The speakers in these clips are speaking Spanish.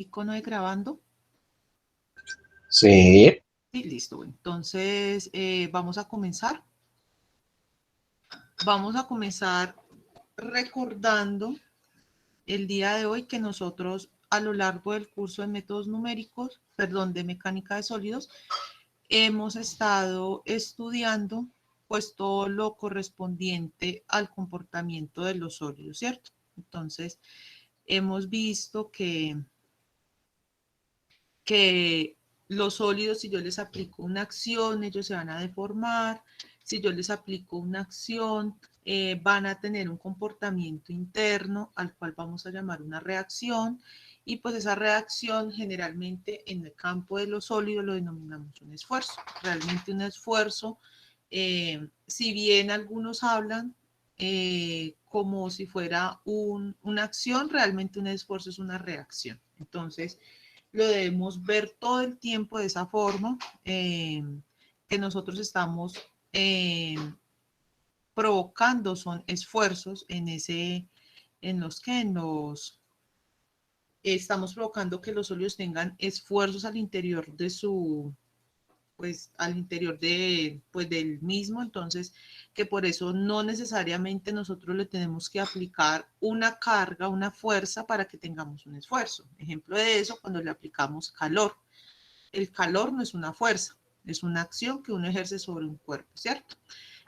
icono de grabando. Sí. Sí, listo. Bueno, entonces, vamos a comenzar. Vamos a comenzar recordando el día de hoy que nosotros a lo largo del curso de métodos numéricos, perdón, de mecánica de sólidos, hemos estado estudiando pues todo lo correspondiente al comportamiento de los sólidos, ¿cierto? Entonces, hemos visto que los sólidos, si yo les aplico una acción, ellos se van a deformar. Si yo les aplico una acción, van a tener un comportamiento interno al cual vamos a llamar una reacción. Y pues esa reacción generalmente en el campo de los sólidos lo denominamos un esfuerzo. Realmente un esfuerzo, si bien algunos hablan como si fuera una acción, realmente un esfuerzo es una reacción. Entonces, lo debemos ver todo el tiempo de esa forma, que nosotros estamos eh, provocando son esfuerzos en los estamos provocando que los sólidos tengan esfuerzos al interior de su, pues al interior de, pues, del mismo, entonces que por eso no necesariamente nosotros le tenemos que aplicar una carga, una fuerza para que tengamos un esfuerzo. Ejemplo de eso, cuando le aplicamos calor. El calor no es una fuerza, es una acción que uno ejerce sobre un cuerpo, ¿cierto?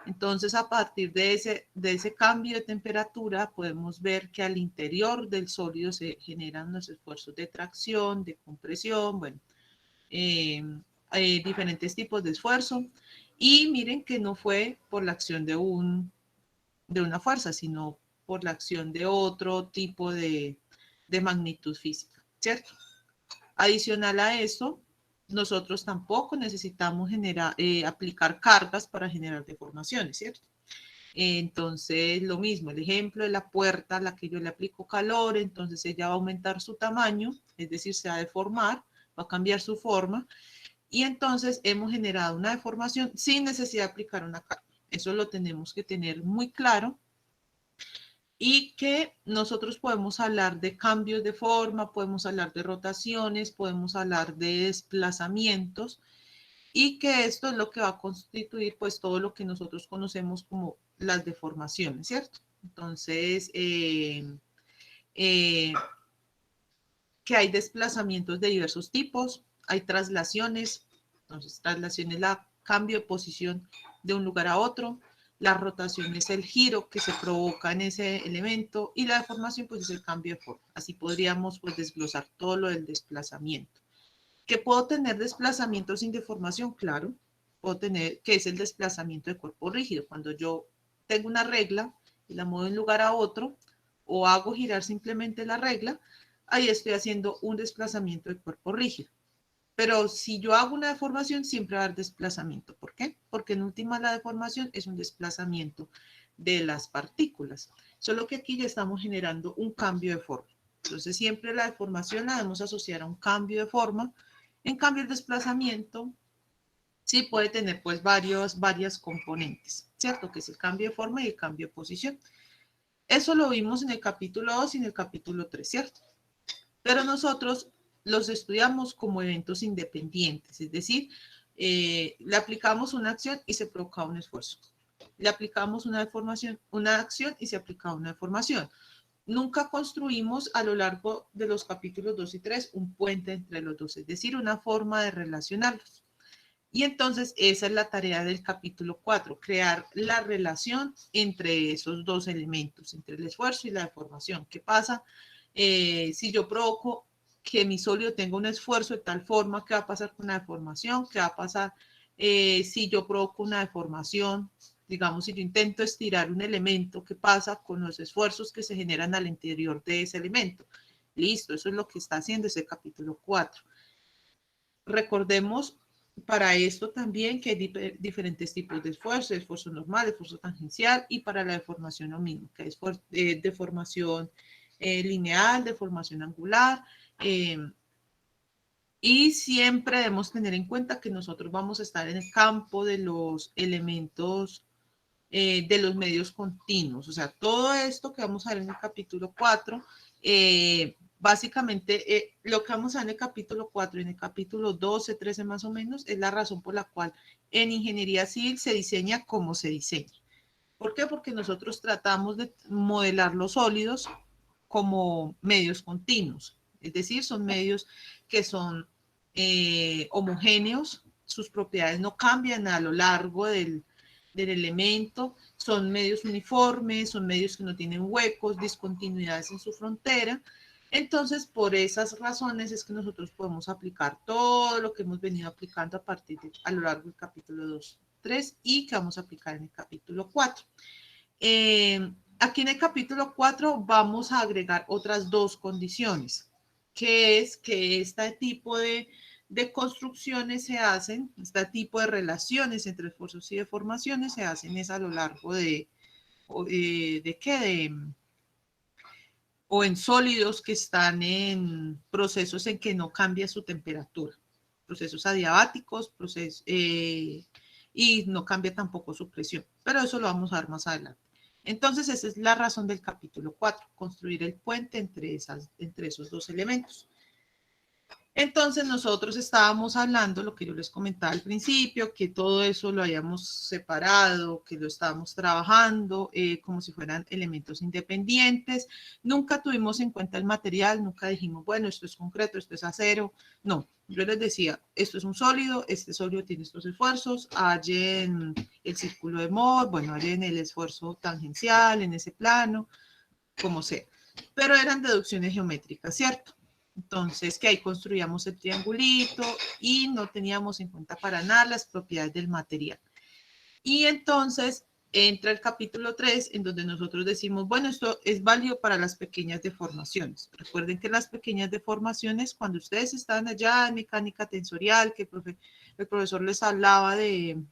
Entonces, a partir de ese cambio de temperatura, podemos ver que al interior del sólido se generan los esfuerzos de tracción, de compresión, bueno, eh, hay diferentes tipos de esfuerzo. Y miren que no fue por la acción de una fuerza, sino por la acción de otro tipo de magnitud física, ¿cierto? Adicional a eso, nosotros tampoco necesitamos aplicar cargas para generar deformaciones, ¿cierto? Entonces, lo mismo, el ejemplo de la puerta a la que yo le aplico calor, entonces ella va a aumentar su tamaño, es decir, se va a deformar, va a cambiar su forma, y entonces hemos generado una deformación sin necesidad de aplicar una carga. Eso lo tenemos que tener muy claro y que nosotros podemos hablar de cambios de forma, podemos hablar de rotaciones, podemos hablar de desplazamientos y que esto es lo que va a constituir pues todo lo que nosotros conocemos como las deformaciones, ¿cierto? Entonces, eh, que hay desplazamientos de diversos tipos, hay traslaciones, entonces traslación es la cambio de posición de un lugar a otro, la rotación es el giro que se provoca en ese elemento y la deformación pues es el cambio de forma. Así podríamos pues desglosar todo lo del desplazamiento. ¿Que puedo tener desplazamiento sin deformación? Claro, puedo tener, que es el desplazamiento de cuerpo rígido. Cuando yo tengo una regla y la muevo de un lugar a otro o hago girar simplemente la regla, ahí estoy haciendo un desplazamiento de cuerpo rígido. Pero si yo hago una deformación, siempre va a haber desplazamiento. ¿Por qué? Porque en última la deformación es un desplazamiento de las partículas. Solo que aquí ya estamos generando un cambio de forma. Entonces siempre la deformación la debemos asociar a un cambio de forma. En cambio el desplazamiento sí puede tener pues varias componentes, ¿cierto? Que es el cambio de forma y el cambio de posición. Eso lo vimos en el capítulo 2 y en el capítulo 3, ¿cierto? Pero nosotros los estudiamos como eventos independientes, es decir, le aplicamos una acción y se provoca un esfuerzo. Le aplicamos una deformación, una acción y se aplica una deformación. Nunca construimos a lo largo de los capítulos 2 y 3 un puente entre los dos, es decir, una forma de relacionarlos. Y entonces esa es la tarea del capítulo 4, crear la relación entre esos dos elementos, entre el esfuerzo y la deformación. ¿Qué pasa si yo provoco que mi sólido tenga un esfuerzo de tal forma? ¿Qué va a pasar con la deformación? ¿Qué va a pasar si yo provoco una deformación? Digamos, si yo intento estirar un elemento, ¿qué pasa con los esfuerzos que se generan al interior de ese elemento? Listo, eso es lo que está haciendo ese capítulo 4. Recordemos para esto también que hay diferentes tipos de esfuerzo, esfuerzo normal, esfuerzo tangencial y para la deformación lo mismo, que es deformación lineal, deformación angular. Eh, y siempre debemos tener en cuenta que nosotros vamos a estar en el campo de los elementos de los medios continuos. O sea, todo esto que vamos a ver en el capítulo 4 Básicamente, lo que vamos a ver en el capítulo 4 y en el capítulo 12, 13 más o menos, es la razón por la cual en ingeniería civil se diseña como se diseña. ¿Por qué? Porque nosotros tratamos de modelar los sólidos como medios continuos, es decir, son medios que son homogéneos, sus propiedades no cambian a lo largo del elemento, son medios uniformes, son medios que no tienen huecos, discontinuidades en su frontera. Entonces, por esas razones es que nosotros podemos aplicar todo lo que hemos venido aplicando a lo largo del capítulo 2, 3 y que vamos a aplicar en el capítulo 4. Aquí en el capítulo 4 vamos a agregar otras dos condiciones, que es que este tipo de construcciones se hacen, este tipo de relaciones entre esfuerzos y deformaciones se hacen es a lo largo o en sólidos que están en procesos en que no cambia su temperatura, procesos adiabáticos, y no cambia tampoco su presión, pero eso lo vamos a ver más adelante. Entonces, esa es la razón del capítulo 4, construir el puente entre esos dos elementos. Entonces nosotros estábamos hablando, lo que yo les comentaba al principio, que todo eso lo hayamos separado, que lo estábamos trabajando como si fueran elementos independientes. Nunca tuvimos en cuenta el material, nunca dijimos, bueno, esto es concreto, esto es acero. No, yo les decía, esto es un sólido, este sólido tiene estos esfuerzos, hallen el círculo de Mohr, bueno, hallen el esfuerzo tangencial en ese plano, como sea. Pero eran deducciones geométricas, ¿cierto? Entonces, que ahí construíamos el triangulito y no teníamos en cuenta para nada las propiedades del material. Y entonces entra el capítulo 3, en donde nosotros decimos, bueno, esto es válido para las pequeñas deformaciones. Recuerden que las pequeñas deformaciones, cuando ustedes estaban allá en mecánica tensorial, que el profesor les hablaba de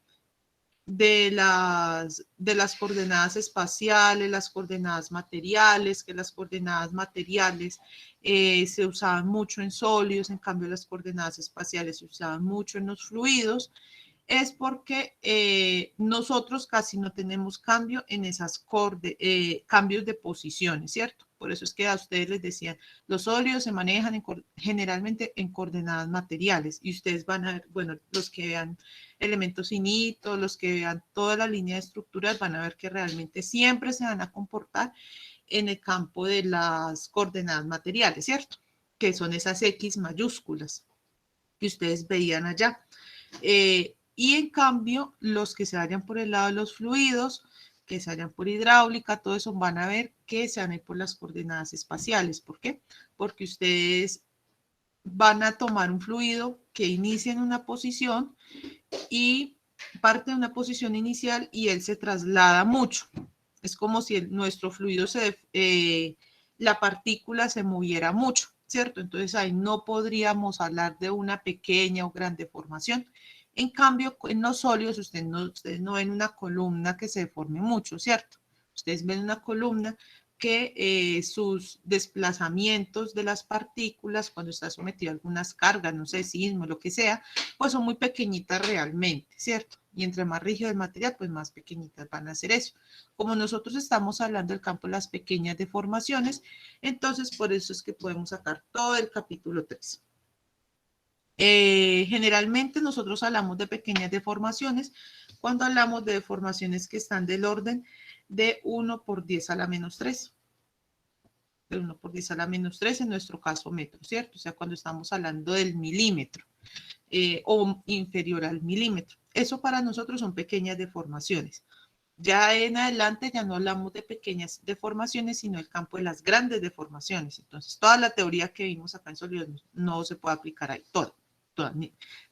las coordenadas espaciales, las coordenadas materiales, que las coordenadas materiales se usaban mucho en sólidos, en cambio las coordenadas espaciales se usaban mucho en los fluidos, es porque nosotros casi no tenemos cambio en esas cambios de posiciones, ¿cierto? Por eso es que a ustedes les decían, los sólidos se manejan generalmente en coordenadas materiales y ustedes van a ver, bueno, los que vean elementos finitos, los que vean toda la línea de estructuras van a ver que realmente siempre se van a comportar en el campo de las coordenadas materiales, ¿cierto? Que son esas X mayúsculas que ustedes veían allá. Y en cambio, los que se vayan por el lado de los fluidos, que se vayan por hidráulica, todo eso van a ver que se van a ir por las coordenadas espaciales. ¿Por qué? Porque ustedes van a tomar un fluido que inicia en una posición y parte de una posición inicial y él se traslada mucho. Es como si nuestro fluido, la partícula se moviera mucho, ¿cierto? Entonces ahí no podríamos hablar de una pequeña o gran deformación. En cambio, en los sólidos ustedes no ven una columna que se deforme mucho, ¿cierto? Ustedes ven una columna que sus desplazamientos de las partículas cuando está sometido a algunas cargas, no sé, sismo, lo que sea, pues son muy pequeñitas realmente, ¿cierto? Y entre más rígido el material, pues más pequeñitas van a ser eso. Como nosotros estamos hablando del campo de las pequeñas deformaciones, entonces por eso es que podemos sacar todo el capítulo 3. Generalmente nosotros hablamos de pequeñas deformaciones cuando hablamos de deformaciones que están del orden de 1 por 10 a la menos 3. De 1 por 10 a la menos 3, en nuestro caso metro, ¿cierto? O sea, cuando estamos hablando del milímetro o inferior al milímetro. Eso para nosotros son pequeñas deformaciones. Ya en adelante ya no hablamos de pequeñas deformaciones, sino el campo de las grandes deformaciones. Entonces, toda la teoría que vimos acá en sólidos no se puede aplicar ahí, toda.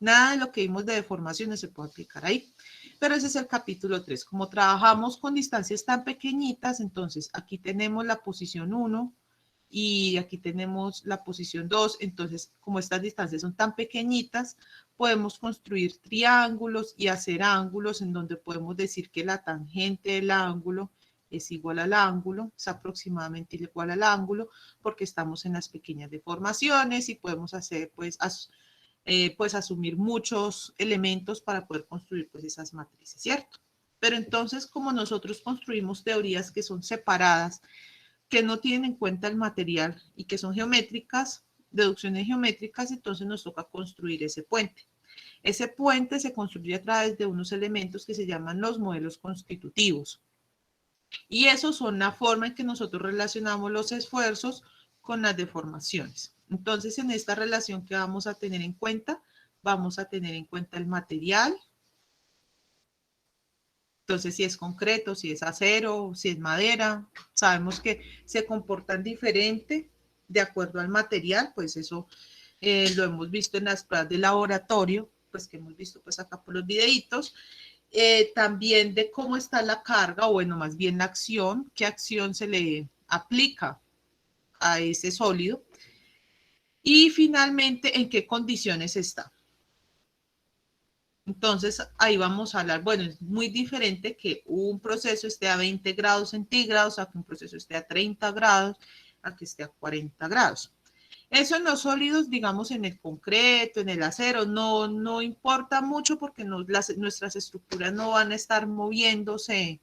Nada de lo que vimos de deformaciones se puede aplicar ahí. Pero ese es el capítulo 3. Como trabajamos con distancias tan pequeñitas, entonces aquí tenemos la posición 1 y aquí tenemos la posición 2. Entonces, como estas distancias son tan pequeñitas, podemos construir triángulos y hacer ángulos en donde podemos decir que la tangente del ángulo es igual al ángulo, es aproximadamente igual al ángulo, porque estamos en las pequeñas deformaciones y podemos hacer, pues asumir muchos elementos para poder construir pues esas matrices, ¿cierto? Pero entonces, como nosotros construimos teorías que son separadas, que no tienen en cuenta el material y que son geométricas, deducciones geométricas, entonces nos toca construir ese puente. Ese puente se construye a través de unos elementos que se llaman los modelos constitutivos. Y esos son la forma en que nosotros relacionamos los esfuerzos con las deformaciones. Entonces, en esta relación que vamos a tener en cuenta, vamos a tener en cuenta el material. Entonces, si es concreto, si es acero, si es madera, sabemos que se comportan diferente de acuerdo al material, pues eso lo hemos visto en las pruebas de laboratorio, pues que hemos visto pues acá por los videitos. También de cómo está la carga, o bueno, más bien la acción, qué acción se le aplica a ese sólido. Y finalmente, en qué condiciones está. Entonces, ahí vamos a hablar, bueno, es muy diferente que un proceso esté a 20 grados centígrados, a que un proceso esté a 30 grados, a que esté a 40 grados. Eso en los sólidos, digamos, en el concreto, en el acero, no importa mucho porque nuestras estructuras no van a estar moviéndose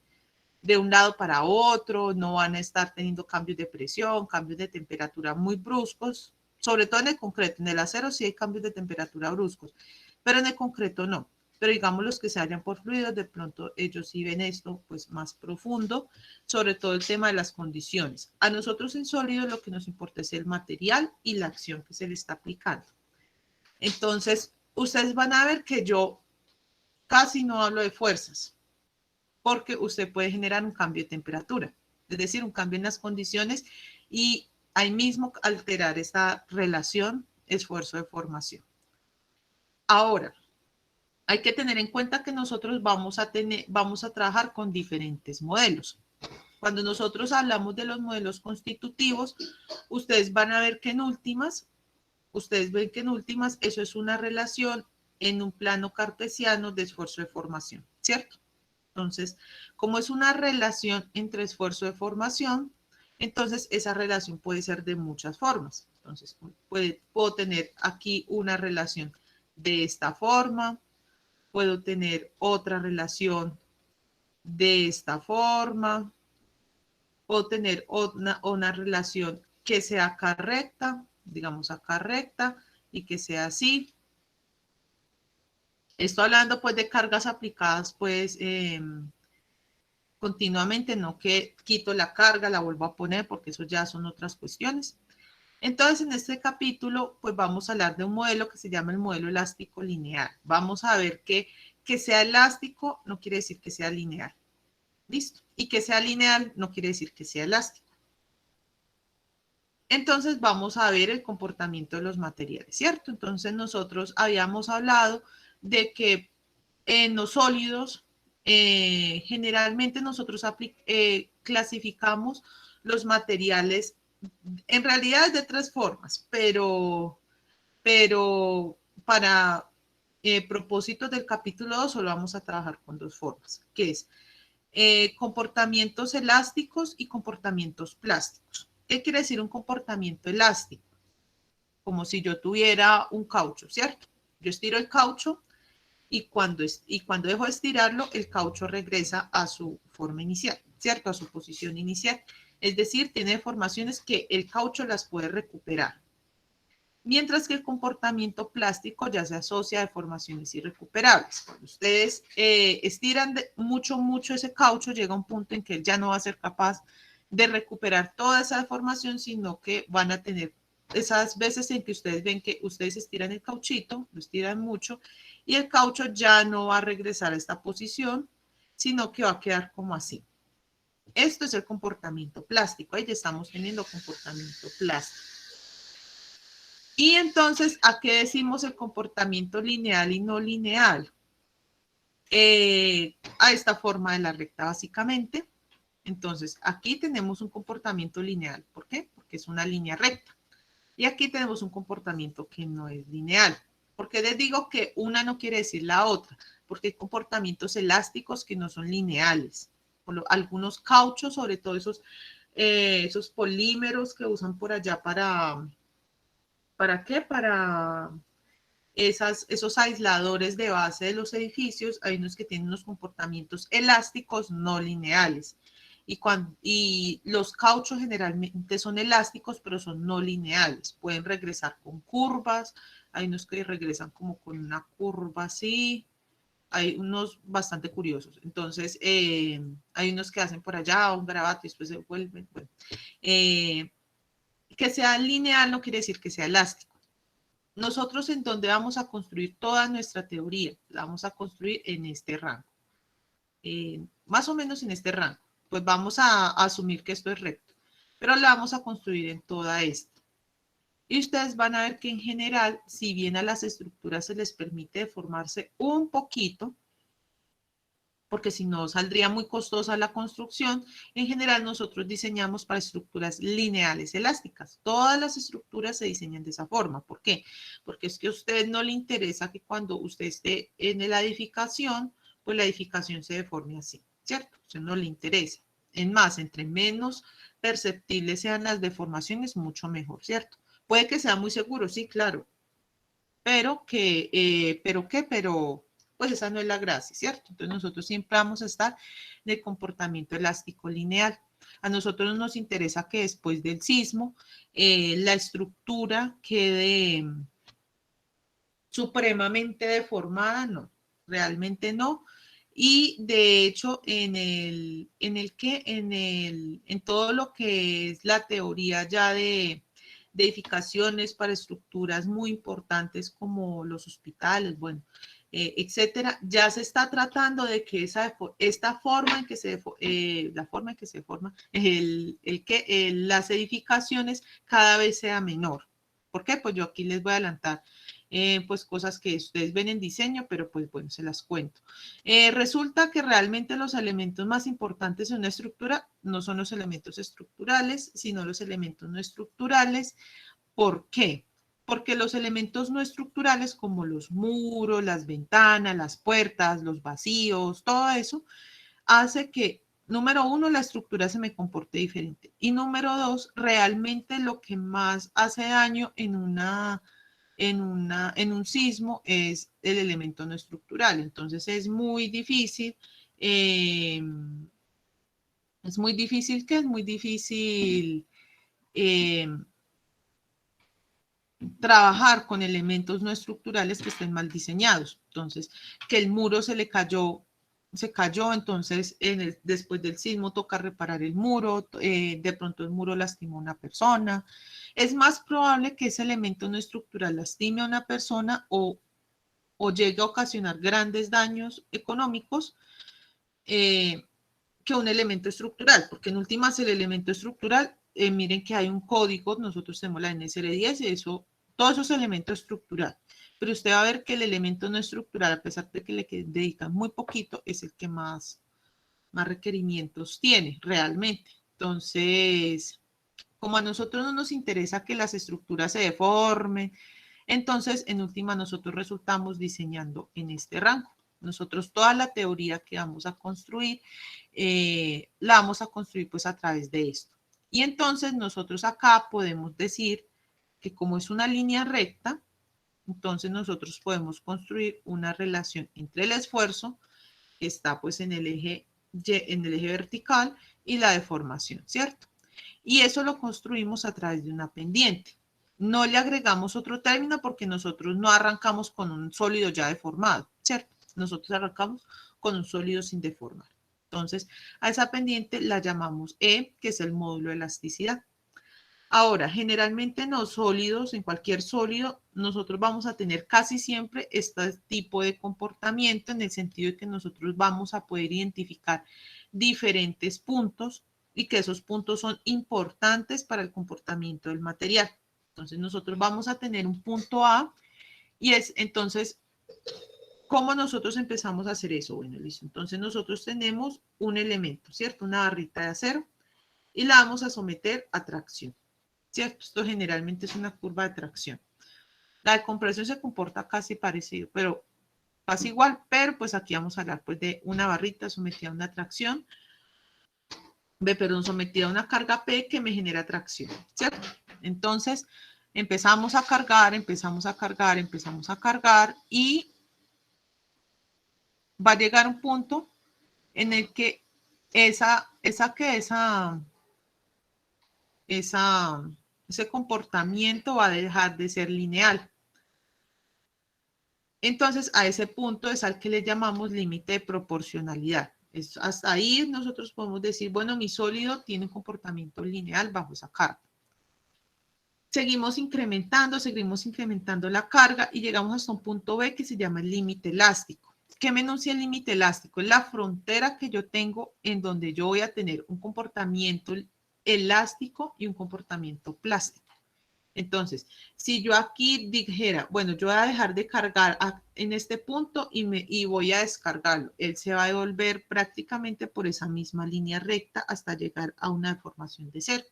de un lado para otro, no van a estar teniendo cambios de presión, cambios de temperatura muy bruscos, sobre todo en el concreto. En el acero sí hay cambios de temperatura bruscos, pero en el concreto no. Pero digamos los que se hallan por fluidos, de pronto ellos sí ven esto pues más profundo, sobre todo el tema de las condiciones. A nosotros en sólidos lo que nos importa es el material y la acción que se le está aplicando. Entonces, ustedes van a ver que yo casi no hablo de fuerzas, porque usted puede generar un cambio de temperatura, es decir, un cambio en las condiciones y ahí mismo alterar esta relación esfuerzo-deformación. Ahora, hay que tener en cuenta que nosotros vamos a trabajar con diferentes modelos. Cuando nosotros hablamos de los modelos constitutivos, ustedes van a ver que en últimas, eso es una relación en un plano cartesiano de esfuerzo-deformación, ¿cierto? Entonces, como es una relación entre esfuerzo de formación, entonces esa relación puede ser de muchas formas. Entonces, puedo tener aquí una relación de esta forma, puedo tener otra relación de esta forma, puedo tener una relación que sea acá recta, digamos acá recta, y que sea así. Estoy hablando pues de cargas aplicadas pues continuamente, no que quito la carga, la vuelvo a poner, porque eso ya son otras cuestiones. Entonces, en este capítulo, pues vamos a hablar de un modelo que se llama el modelo elástico lineal. Vamos a ver que sea elástico no quiere decir que sea lineal. ¿Listo? Y que sea lineal no quiere decir que sea elástico. Entonces, vamos a ver el comportamiento de los materiales, ¿cierto? Entonces, nosotros habíamos hablado de que en los sólidos, generalmente nosotros clasificamos los materiales, en realidad de tres formas, pero para propósitos del capítulo 2 solo vamos a trabajar con dos formas, que es comportamientos elásticos y comportamientos plásticos. ¿Qué quiere decir un comportamiento elástico? Como si yo tuviera un caucho, ¿cierto? Yo estiro el caucho y cuando dejo de estirarlo, el caucho regresa a su forma inicial, ¿cierto? A su posición inicial. Es decir, tiene deformaciones que el caucho las puede recuperar. Mientras que el comportamiento plástico ya se asocia a deformaciones irrecuperables. Cuando ustedes estiran mucho ese caucho, llega un punto en que él ya no va a ser capaz de recuperar toda esa deformación, sino que van a tener esas veces en que ustedes ven que ustedes estiran el cauchito, lo estiran mucho, y el caucho ya no va a regresar a esta posición, sino que va a quedar como así. Esto es el comportamiento plástico. Ahí ya estamos teniendo comportamiento plástico. Y entonces, ¿a qué decimos el comportamiento lineal y no lineal? A esta forma de la recta, básicamente. Entonces, aquí tenemos un comportamiento lineal. ¿Por qué? Porque es una línea recta. Y aquí tenemos un comportamiento que no es lineal. ¿Por qué les digo que una no quiere decir la otra? Porque hay comportamientos elásticos que no son lineales. Algunos cauchos, sobre todo esos polímeros que usan por allá ¿para qué? Para esos aisladores de base de los edificios, hay unos que tienen unos comportamientos elásticos no lineales. y los cauchos generalmente son elásticos, pero son no lineales. Pueden regresar con curvas, hay unos que regresan como con una curva así, hay unos bastante curiosos. Entonces, hay unos que hacen por allá un garabato y después se vuelven. Bueno, que sea lineal no quiere decir que sea elástico. Nosotros en donde vamos a construir toda nuestra teoría, la vamos a construir en este rango. Más o menos en este rango. Pues vamos a asumir que esto es recto, pero la vamos a construir en toda esta. Y ustedes van a ver que en general, si bien a las estructuras se les permite deformarse un poquito, porque si no saldría muy costosa la construcción, en general nosotros diseñamos para estructuras lineales elásticas. Todas las estructuras se diseñan de esa forma. ¿Por qué? Porque es que a usted no le interesa que cuando usted esté en la edificación, pues la edificación se deforme así, ¿cierto? A usted no le interesa. Es más, entre menos perceptibles sean las deformaciones, mucho mejor, ¿cierto? Puede que sea muy seguro, sí, claro, pero pues esa no es la gracia, ¿cierto? Entonces nosotros siempre vamos a estar en el comportamiento elástico lineal. A nosotros nos interesa que después del sismo la estructura quede supremamente deformada, no, realmente no. Y de hecho, en todo lo que es la teoría ya de edificaciones para estructuras muy importantes como los hospitales, bueno, etcétera, ya se está tratando de que esta forma en que la forma en que se forma las edificaciones cada vez sea menor. ¿Por qué? Pues yo aquí les voy a adelantar pues cosas que ustedes ven en diseño, pero pues bueno, se las cuento. Resulta que realmente los elementos más importantes en una estructura no son los elementos estructurales, sino los elementos no estructurales. ¿Por qué? Porque los elementos no estructurales como los muros, las ventanas, las puertas, los vacíos, todo eso, hace que, número uno, la estructura se me comporte diferente. Y número dos, realmente lo que más hace daño en un sismo es el elemento no estructural. Entonces es muy difícil eh, trabajar con elementos no estructurales que estén mal diseñados. Entonces, que el muro se cayó, entonces después del sismo toca reparar el muro, de pronto el muro lastimó a una persona. Es más probable que ese elemento no estructural lastime a una persona o llegue a ocasionar grandes daños económicos que un elemento estructural, porque en últimas el elemento estructural, miren que hay un código, nosotros tenemos la NSR10, todo eso es elemento estructural, pero usted va a ver que el elemento no estructural, a pesar de que le dedican muy poquito, es el que más requerimientos tiene realmente. Entonces, como a nosotros no nos interesa que las estructuras se deformen, entonces en última nosotros resultamos diseñando en este rango. Nosotros toda la teoría que vamos a construir, la vamos a construir pues a través de esto. Y entonces nosotros acá podemos decir que como es una línea recta, entonces nosotros podemos construir una relación entre el esfuerzo, que está pues en el eje vertical, y la deformación, ¿cierto? Y eso lo construimos a través de una pendiente. No le agregamos otro término porque nosotros no arrancamos con un sólido ya deformado, ¿cierto? Nosotros arrancamos con un sólido sin deformar. Entonces, a esa pendiente la llamamos E, que es el módulo de elasticidad. Ahora, generalmente en los sólidos, en cualquier sólido, nosotros vamos a tener casi siempre este tipo de comportamiento en el sentido de que nosotros vamos a poder identificar diferentes puntos y que esos puntos son importantes para el comportamiento del material. Entonces, nosotros vamos a tener un punto A y es entonces, ¿cómo nosotros empezamos a hacer eso? Bueno, listo. Entonces, nosotros tenemos un elemento, ¿cierto? Una barrita de acero y la vamos a someter a tracción. ¿Cierto? Esto generalmente es una curva de tracción. La de compresión se comporta casi parecido, pero casi igual, pero pues aquí vamos a hablar pues de una barrita sometida a una tracción, sometida a una carga P que me genera tracción, ¿cierto? Entonces empezamos a cargar y va a llegar un punto en el que ese comportamiento va a dejar de ser lineal. Entonces, a ese punto es al que le llamamos límite de proporcionalidad. Hasta ahí nosotros podemos decir, bueno, mi sólido tiene un comportamiento lineal bajo esa carga. Seguimos incrementando la carga y llegamos hasta un punto B que se llama el límite elástico. ¿Qué me enuncia el límite elástico? Es la frontera que yo tengo en donde yo voy a tener un comportamiento elástico y un comportamiento plástico. Entonces, si yo aquí dijera, bueno, yo voy a dejar de cargar en este punto y voy a descargarlo, él se va a devolver prácticamente por esa misma línea recta hasta llegar a una deformación de cero.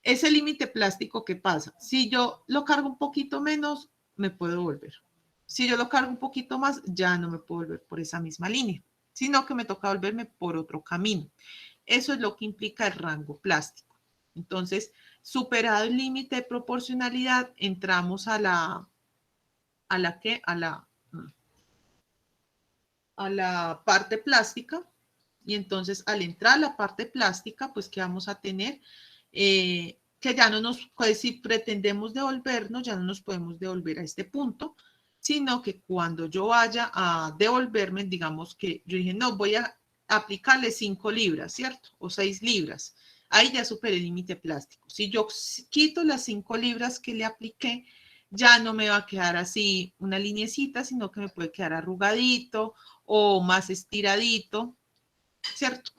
Ese límite plástico, ¿qué pasa? Si yo lo cargo un poquito menos, me puedo volver. Si yo lo cargo un poquito más, ya no me puedo volver por esa misma línea, sino que me toca volverme por otro camino. Eso es lo que implica el rango plástico. Entonces, superado el límite de proporcionalidad, entramos a la parte plástica. Y entonces, al entrar a la parte plástica, pues, ¿qué vamos a tener? Que ya no nos, pues, si pretendemos devolvernos, ya no nos podemos devolver a este punto, sino que cuando yo vaya a devolverme, digamos que yo dije, no, voy a aplicarle 5 libras, ¿cierto? O 6 libras. Ahí ya superé el límite plástico. Si yo quito las 5 libras que le apliqué, ya no me va a quedar así una linecita, sino que me puede quedar arrugadito o más estiradito, ¿cierto?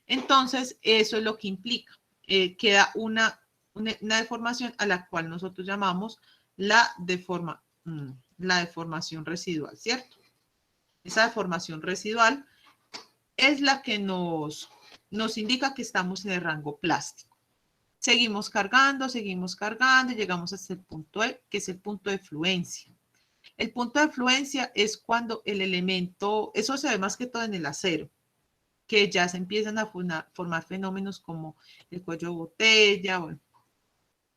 Entonces, eso es lo que implica. Queda una deformación a la cual nosotros llamamos la deformación residual, ¿cierto? Esa deformación residual es la que nos indica que estamos en el rango plástico. Seguimos cargando, y llegamos hasta el punto E, que es el punto de fluencia. El punto de fluencia es cuando el elemento, eso se ve más que todo en el acero, que ya se empiezan a formar fenómenos como el cuello de botella, bueno,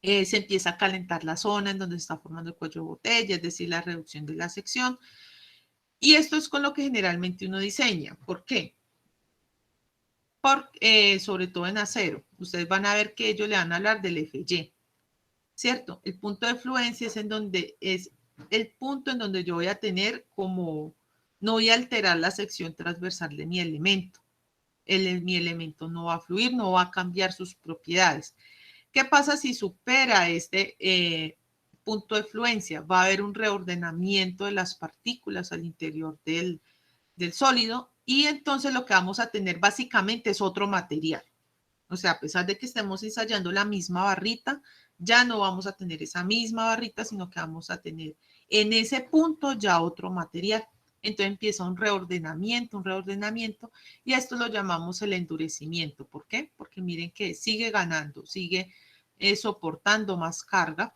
se empieza a calentar la zona en donde se está formando el cuello de botella, es decir, la reducción de la sección. Y esto es con lo que generalmente uno diseña. ¿Por qué? Sobre todo en acero. Ustedes van a ver que ellos le van a hablar del FY, ¿cierto? El punto de fluencia es el punto en donde yo voy a tener como, no voy a alterar la sección transversal de mi elemento. Mi elemento no va a fluir, no va a cambiar sus propiedades. ¿Qué pasa si supera este punto de fluencia? Va a haber un reordenamiento de las partículas al interior del sólido y entonces lo que vamos a tener básicamente es otro material. O sea, a pesar de que estemos ensayando la misma barrita, ya no vamos a tener esa misma barrita, sino que vamos a tener en ese punto ya otro material. Entonces empieza un reordenamiento, y a esto lo llamamos el endurecimiento. ¿Por qué? Porque miren que sigue ganando, sigue soportando más carga,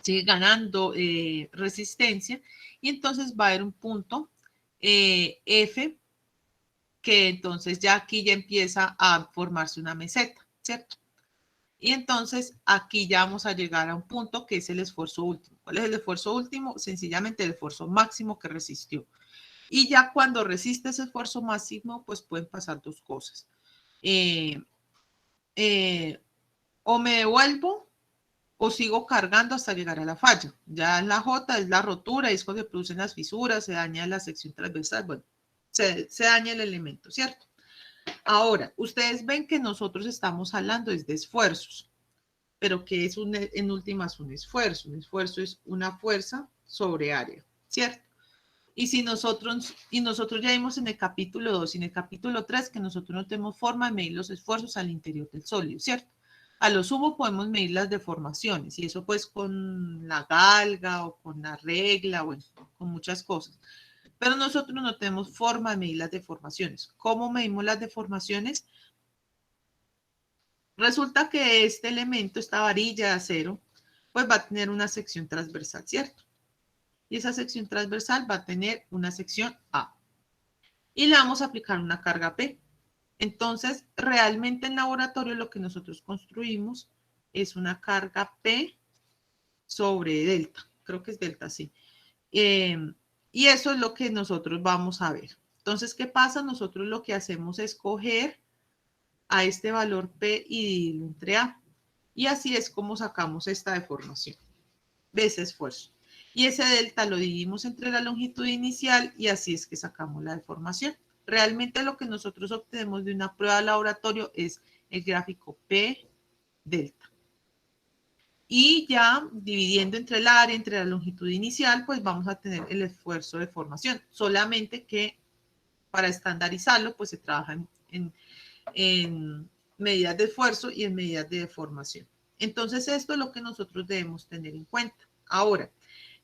sigue ganando resistencia, y entonces va a haber un punto F, que entonces ya aquí ya empieza a formarse una meseta, ¿cierto? Y entonces aquí ya vamos a llegar a un punto que es el esfuerzo último. ¿Cuál es el esfuerzo último? Sencillamente el esfuerzo máximo que resistió. Y ya cuando resiste ese esfuerzo máximo, pues pueden pasar dos cosas. O me devuelvo o sigo cargando hasta llegar a la falla. Ya en la J es la rotura, es cuando se producen las fisuras, se daña la sección transversal, bueno, se daña el elemento, ¿cierto? Ahora, ustedes ven que nosotros estamos hablando es de esfuerzos, pero que es en últimas un esfuerzo. Un esfuerzo es una fuerza sobre área, ¿cierto? Y nosotros ya vimos en el capítulo 2 y en el capítulo 3 que nosotros no tenemos forma de medir los esfuerzos al interior del sólido, ¿cierto? A lo sumo podemos medir las deformaciones y eso pues con la galga o con la regla, bueno, con muchas cosas. Pero nosotros no tenemos forma de medir las deformaciones. ¿Cómo medimos las deformaciones? Resulta que este elemento, esta varilla de acero, pues va a tener una sección transversal, ¿cierto? Y esa sección transversal va a tener una sección A. Y le vamos a aplicar una carga P. Entonces, realmente en laboratorio lo que nosotros construimos es una carga P sobre delta. Creo que es delta, sí. Y eso es lo que nosotros vamos a ver. Entonces, ¿qué pasa? Nosotros lo que hacemos es coger a este valor P y dividirlo entre A. Y así es como sacamos esta deformación de ese esfuerzo. Y ese delta lo dividimos entre la longitud inicial y así es que sacamos la deformación. Realmente lo que nosotros obtenemos de una prueba de laboratorio es el gráfico P delta. Y ya dividiendo entre el área, entre la longitud inicial, pues vamos a tener el esfuerzo de formación. Solamente que para estandarizarlo, pues se trabaja en medidas de esfuerzo y en medidas de deformación. Entonces, esto es lo que nosotros debemos tener en cuenta. Ahora,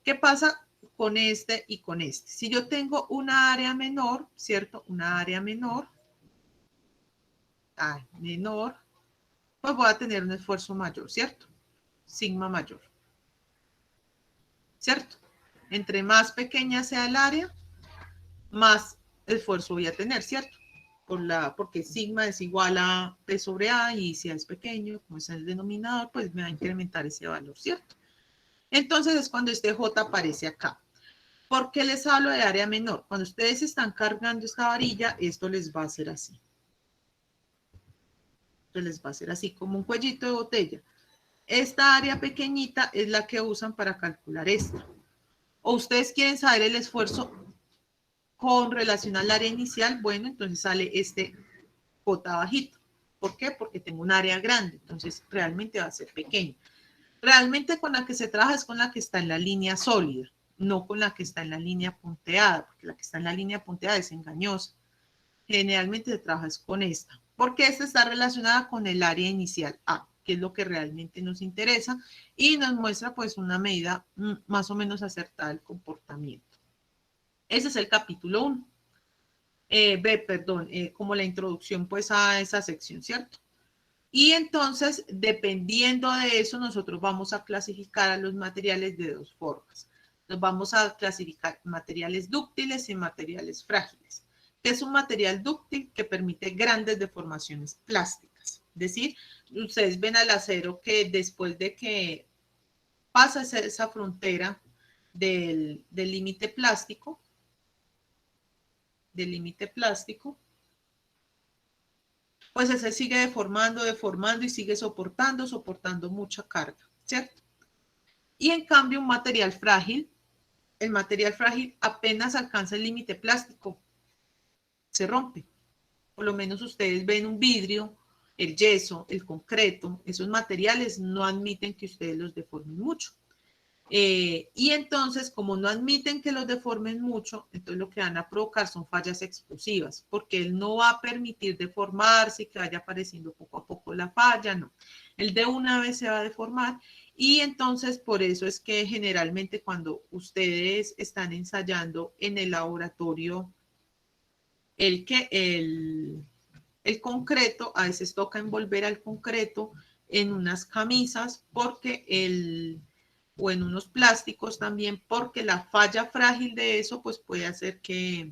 ¿qué pasa con este y con este? Si yo tengo una área menor, ¿cierto? Una área menor, pues voy a tener un esfuerzo mayor, ¿cierto? Sigma mayor, ¿cierto? Entre más pequeña sea el área, más esfuerzo voy a tener, ¿cierto? Porque sigma es igual a P sobre A y si A es pequeño, como es el denominador, pues me va a incrementar ese valor, ¿cierto? Entonces es cuando este J aparece acá. ¿Por qué les hablo de área menor? Cuando ustedes están cargando esta varilla, esto les va a hacer así. Esto les va a hacer así, como un cuellito de botella. Esta área pequeñita es la que usan para calcular esta. O ustedes quieren saber el esfuerzo con relación al área inicial, bueno, entonces sale este J bajito. ¿Por qué? Porque tengo un área grande, entonces realmente va a ser pequeño. Realmente con la que se trabaja es con la que está en la línea sólida, no con la que está en la línea punteada, porque la que está en la línea punteada es engañosa. Generalmente se trabaja es con esta, porque esta está relacionada con el área inicial A, que es lo que realmente nos interesa y nos muestra pues una medida más o menos acertada del comportamiento. Ese es el capítulo 1. Como la introducción pues a esa sección, ¿cierto? Y entonces, dependiendo de eso, nosotros vamos a clasificar a los materiales de dos formas. Nos vamos a clasificar materiales dúctiles y materiales frágiles. ¿Qué es un material dúctil? Que permite grandes deformaciones plásticas. Es decir, ustedes ven al acero que después de que pasa esa frontera del límite plástico, pues ese sigue deformando y sigue soportando mucha carga, ¿cierto? Y en cambio un material frágil, el material frágil apenas alcanza el límite plástico, se rompe. Por lo menos ustedes ven un vidrio, el yeso, el concreto, esos materiales no admiten que ustedes los deformen mucho. Y entonces, como no admiten que los deformen mucho, entonces lo que van a provocar son fallas explosivas, porque él no va a permitir deformarse y que vaya apareciendo poco a poco la falla, no. Él de una vez se va a deformar y entonces por eso es que generalmente cuando ustedes están ensayando en el laboratorio el concreto, a veces toca envolver al concreto en unas camisas porque o en unos plásticos también, porque la falla frágil de eso pues puede hacer que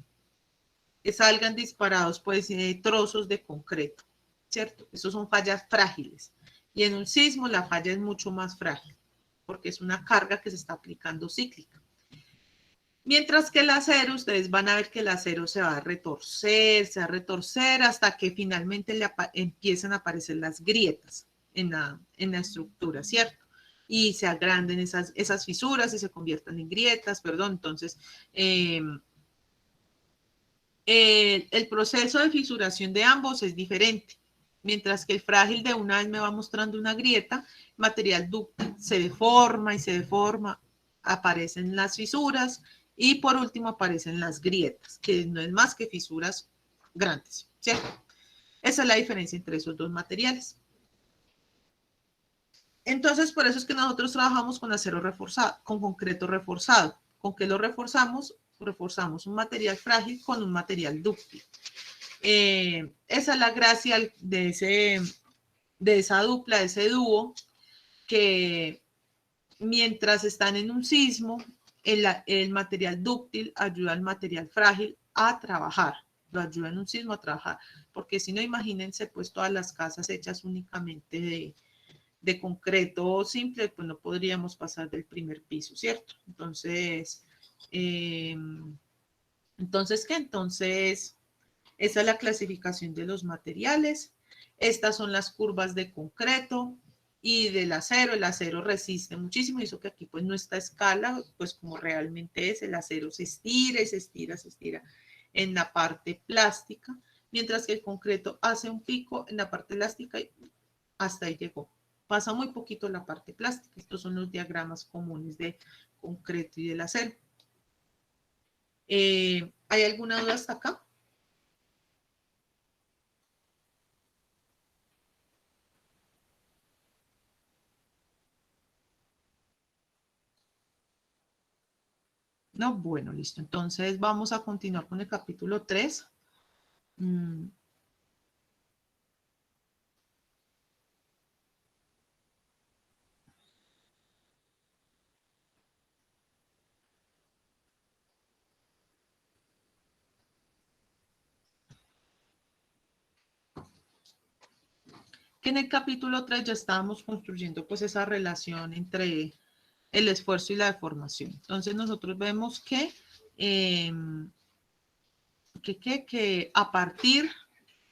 salgan disparados pues trozos de concreto, ¿cierto? Esos son fallas frágiles. Y en un sismo la falla es mucho más frágil, porque es una carga que se está aplicando cíclica. Mientras que el acero, ustedes van a ver que el acero se va a retorcer hasta que finalmente empiezan a aparecer las grietas en la estructura, ¿cierto? Y se agranden esas fisuras y se conviertan en grietas, perdón. Entonces, el proceso de fisuración de ambos es diferente. Mientras que el frágil de una vez me va mostrando una grieta, material dúctil se deforma y se deforma, aparecen las fisuras y por último aparecen las grietas, que no es más que fisuras grandes, ¿cierto? Esa es la diferencia entre esos dos materiales. Entonces, por eso es que nosotros trabajamos con acero reforzado, con concreto reforzado. ¿Con qué lo reforzamos? Reforzamos un material frágil con un material dúctil. Esa es la gracia de esa dupla, de ese dúo, que mientras están en un sismo, el material dúctil ayuda al material frágil a trabajar, lo ayuda en un sismo a trabajar, porque si no, imagínense pues todas las casas hechas únicamente de concreto simple, pues no podríamos pasar del primer piso, ¿cierto? Entonces, ¿qué? Entonces, esa es la clasificación de los materiales. Estas son las curvas de concreto y del acero. El acero resiste muchísimo y eso que aquí pues no está a escala, pues como realmente es, el acero se estira y se estira, se estira en la parte plástica, mientras que el concreto hace un pico en la parte elástica y hasta ahí llegó. Pasa muy poquito la parte plástica. Estos son los diagramas comunes de concreto y del acero. ¿Hay alguna duda hasta acá? No, bueno, listo. Entonces vamos a continuar con el capítulo 3. Que en el capítulo 3 ya estábamos construyendo pues esa relación entre el esfuerzo y la deformación. Entonces nosotros vemos que a partir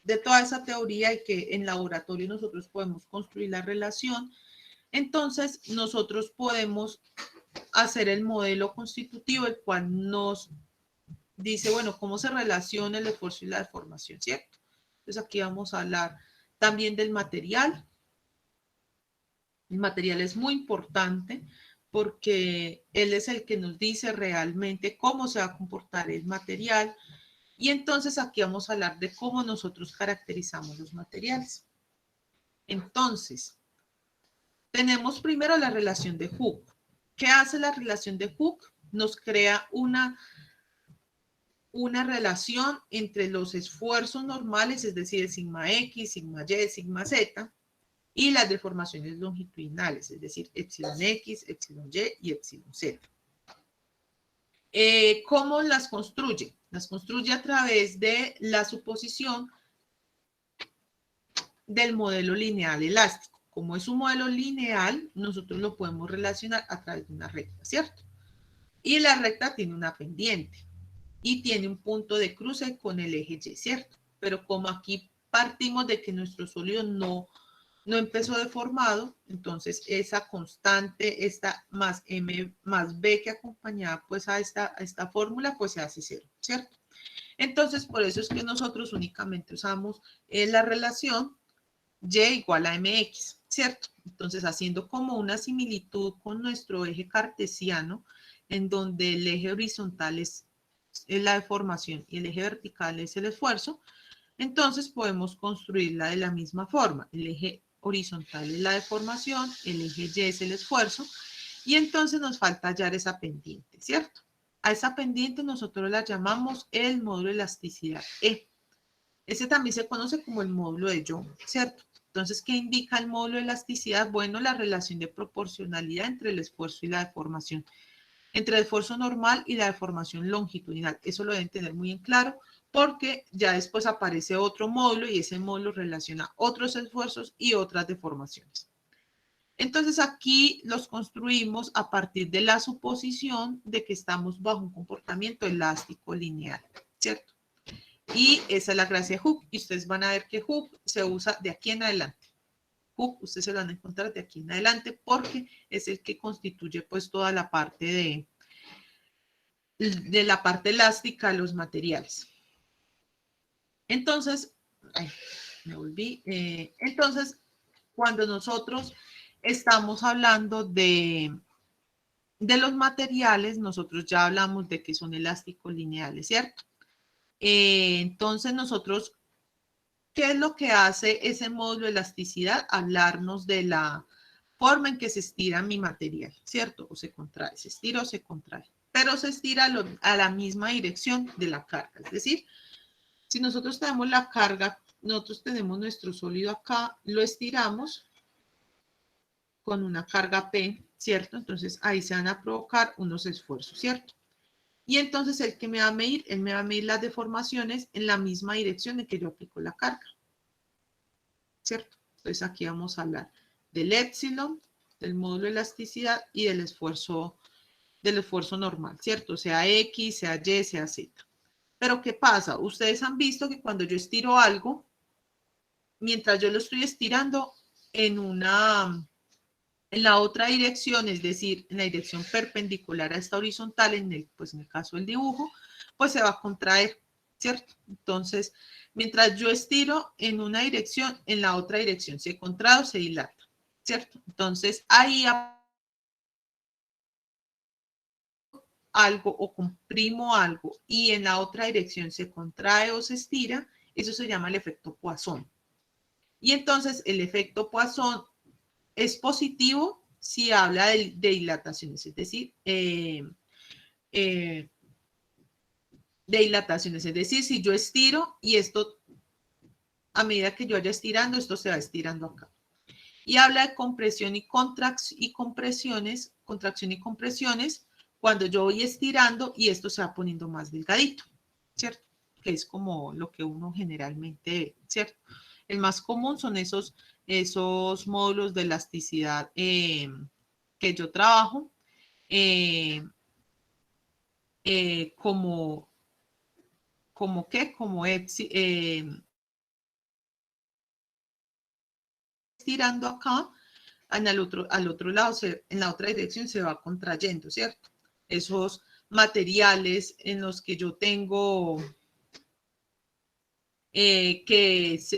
de toda esa teoría y que en laboratorio nosotros podemos construir la relación, entonces nosotros podemos hacer el modelo constitutivo, el cual nos dice, bueno, cómo se relaciona el esfuerzo y la deformación, ¿cierto? Entonces aquí vamos a hablar también del material. El material es muy importante porque él es el que nos dice realmente cómo se va a comportar el material. Y entonces aquí vamos a hablar de cómo nosotros caracterizamos los materiales. Entonces, tenemos primero la relación de Hooke. ¿Qué hace la relación de Hooke? Nos crea una relación entre los esfuerzos normales, es decir, sigma X, sigma Y, sigma Z, y las deformaciones longitudinales, es decir, epsilon X, epsilon Y y epsilon Z. ¿Cómo las construye? Las construye a través de la suposición del modelo lineal elástico. Como es un modelo lineal, nosotros lo podemos relacionar a través de una recta, ¿cierto? Y la recta tiene una pendiente y tiene un punto de cruce con el eje Y, ¿cierto? Pero como aquí partimos de que nuestro sólido no empezó deformado, entonces esa constante, esta más m más b que acompañaba pues a esta fórmula, pues se hace cero, ¿cierto? Entonces, por eso es que nosotros únicamente usamos la relación y igual a mx, ¿cierto? Entonces, haciendo como una similitud con nuestro eje cartesiano, en donde el eje horizontal es la deformación y el eje vertical es el esfuerzo, entonces podemos construirla de la misma forma. El eje horizontal es la deformación, el eje Y es el esfuerzo, y entonces nos falta hallar esa pendiente, ¿cierto? A esa pendiente nosotros la llamamos el módulo de elasticidad E. Ese también se conoce como el módulo de Young, ¿cierto? Entonces, ¿qué indica el módulo de elasticidad? Bueno, la relación de proporcionalidad entre el esfuerzo y la deformación, entre el esfuerzo normal y la deformación longitudinal. Eso lo deben tener muy en claro porque ya después aparece otro módulo y ese módulo relaciona otros esfuerzos y otras deformaciones. Entonces aquí los construimos a partir de la suposición de que estamos bajo un comportamiento elástico lineal, ¿cierto? Y esa es la gracia de Hooke. Y ustedes van a ver que Hooke se usa de aquí en adelante. Hooke, ustedes se lo van a encontrar de aquí en adelante porque es el que constituye pues toda la parte de la parte elástica de los materiales. Entonces, ay, me volví. Entonces, cuando nosotros estamos hablando de los materiales, nosotros ya hablamos de que son elásticos lineales, ¿cierto? Entonces, nosotros, ¿qué es lo que hace ese módulo de elasticidad? Hablarnos de la forma en que se estira mi material, ¿cierto? O se contrae, se estira o se contrae, pero se estira a la misma dirección de la carga, es decir, si nosotros tenemos la carga, nosotros tenemos nuestro sólido acá, lo estiramos con una carga P, ¿cierto? Entonces ahí se van a provocar unos esfuerzos, ¿cierto? Y entonces el que me va a medir, él me va a medir las deformaciones en la misma dirección en que yo aplico la carga, ¿cierto? Entonces aquí vamos a hablar del épsilon, del módulo de elasticidad y del esfuerzo normal, ¿cierto? Sea X, sea Y, sea Z. Pero ¿qué pasa? Ustedes han visto que cuando yo estiro algo, mientras yo lo estoy estirando en la otra dirección, es decir, en la dirección perpendicular a esta horizontal, pues en el caso del dibujo, pues se va a contraer, ¿cierto? Entonces, mientras yo estiro en una dirección, en la otra dirección se contrae o se dilata, ¿cierto? Entonces, ahí algo o comprimo algo y en la otra dirección se contrae o se estira, eso se llama el efecto Poisson. Y entonces el efecto Poisson es positivo si habla de dilataciones, es decir, de dilataciones, es decir, si yo estiro y esto, a medida que yo vaya estirando, esto se va estirando acá. Y habla de compresión y compresiones, contracción y compresiones, cuando yo voy estirando y esto se va poniendo más delgadito, ¿cierto? Que es como lo que uno generalmente ve, ¿cierto? El más común son esos módulos de elasticidad que yo trabajo, como estirando acá, al otro lado, en la otra dirección se va contrayendo, ¿cierto? Esos materiales en los que yo tengo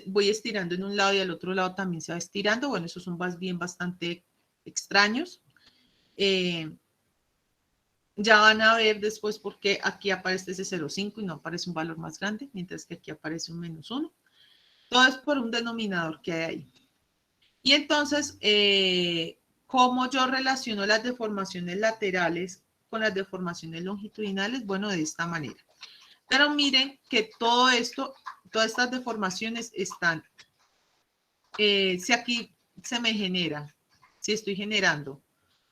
voy estirando en un lado y al otro lado también se va estirando, bueno, esos son más bien bastante extraños. Ya van a ver después por qué aquí aparece ese 0,5 y no aparece un valor más grande, mientras que aquí aparece un -1. Todo es por un denominador que hay ahí. Y entonces, ¿cómo yo relaciono las deformaciones laterales con las deformaciones longitudinales? Bueno, de esta manera. Pero miren que todo esto, todas estas deformaciones están, si aquí se me genera, si estoy generando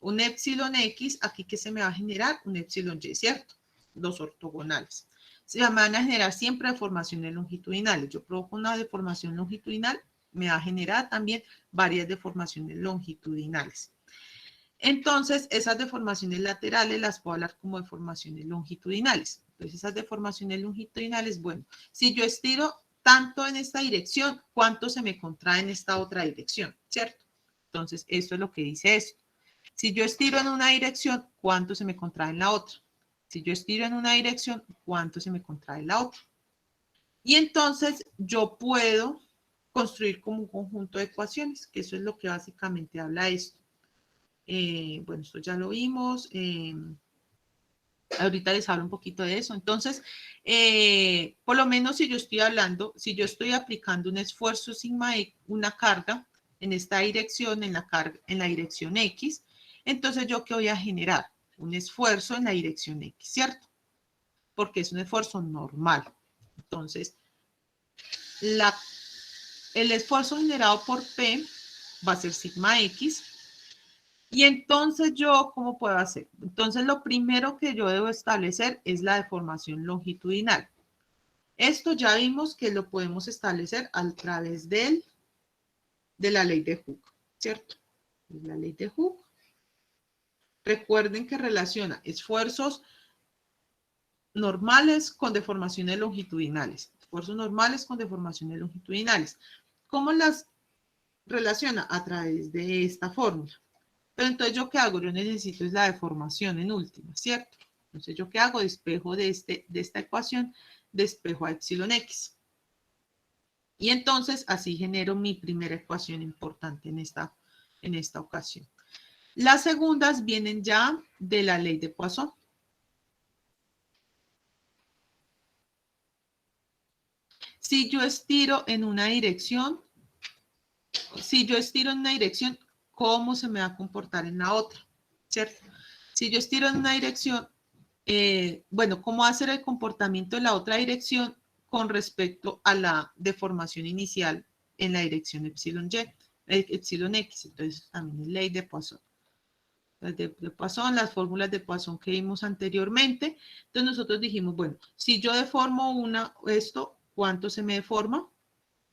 un epsilon X, aquí que se me va a generar un epsilon Y, ¿cierto? Los ortogonales. Se van a generar siempre deformaciones longitudinales. Yo provoco una deformación longitudinal, me va a generar también varias deformaciones longitudinales. Entonces, esas deformaciones laterales las puedo hablar como deformaciones longitudinales. Entonces, esas deformaciones longitudinales, bueno, si yo estiro tanto en esta dirección, ¿cuánto se me contrae en esta otra dirección? ¿Cierto? Entonces, esto es lo que dice esto. Si yo estiro en una dirección, ¿cuánto se me contrae en la otra? Si yo estiro en una dirección, ¿cuánto se me contrae en la otra? Y entonces yo puedo construir como un conjunto de ecuaciones, que eso es lo que básicamente habla esto. Bueno, esto ya lo vimos. Ahorita les hablo un poquito de eso. Entonces, por lo menos si yo estoy hablando, si yo estoy aplicando un esfuerzo sigma, una carga en esta dirección, en la dirección X, entonces yo ¿qué voy a generar? Un esfuerzo en la dirección X, ¿cierto? Porque es un esfuerzo normal. Entonces, el esfuerzo generado por P va a ser sigma X. Y entonces yo, ¿cómo puedo hacer? Entonces lo primero que yo debo establecer es la deformación longitudinal. Esto ya vimos que lo podemos establecer a través de la ley de Hooke, ¿cierto? La ley de Hooke. Recuerden que relaciona esfuerzos normales con deformaciones longitudinales. Esfuerzos normales con deformaciones longitudinales. ¿Cómo las relaciona? A través de esta fórmula. Pero entonces, ¿yo qué hago? Yo necesito es la deformación en última, ¿cierto? Entonces, ¿yo qué hago? Despejo de esta ecuación, despejo a epsilon X. Y entonces, así genero mi primera ecuación importante en esta ocasión. Las segundas vienen ya de la ley de Poisson. Si yo estiro en una dirección, ¿cómo se me va a comportar en la otra? ¿Cierto? Si yo estiro en una dirección, bueno, ¿cómo va a ser el comportamiento en la otra dirección con respecto a la deformación inicial en la dirección epsilon Y, epsilon X? Entonces, también es ley de Poisson. De Poisson, las fórmulas de Poisson que vimos anteriormente. Entonces, nosotros dijimos, bueno, si yo deformo esto, ¿cuánto se me deforma?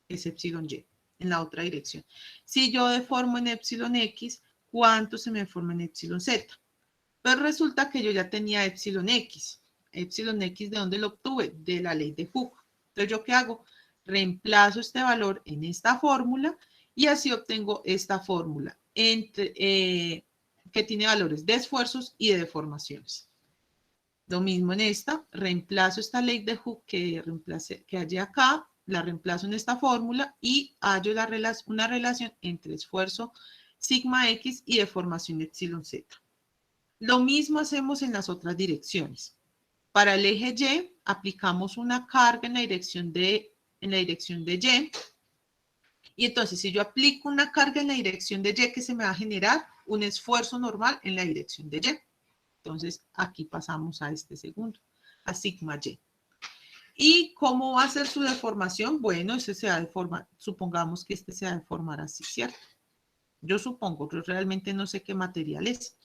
Es epsilon Y en la otra dirección. Si yo deformo en epsilon X, ¿cuánto se me deforma en epsilon Z? Pero resulta que yo ya tenía epsilon X. Epsilon X, ¿de dónde lo obtuve? De la ley de Hooke. Entonces, ¿yo qué hago? reemplazo este valor en esta fórmula y así obtengo esta fórmula que tiene valores de esfuerzos y de deformaciones. Lo mismo en esta, reemplazo esta ley de Hooke que hallé acá, la reemplazo en esta fórmula y hallo una relación entre esfuerzo sigma X y deformación epsilon Z. Lo mismo hacemos en las otras direcciones. Para el eje Y, aplicamos una carga en la dirección de Y. Y entonces, si yo aplico una carga en la dirección de Y, ¿qué se me va a generar? Un esfuerzo normal en la dirección de Y. Entonces, aquí pasamos a este segundo, a sigma Y. ¿Y cómo va a ser su deformación? Bueno, ese se va a deformar, supongamos que este se va a deformar así, ¿cierto? Yo supongo, pero realmente no sé qué material es.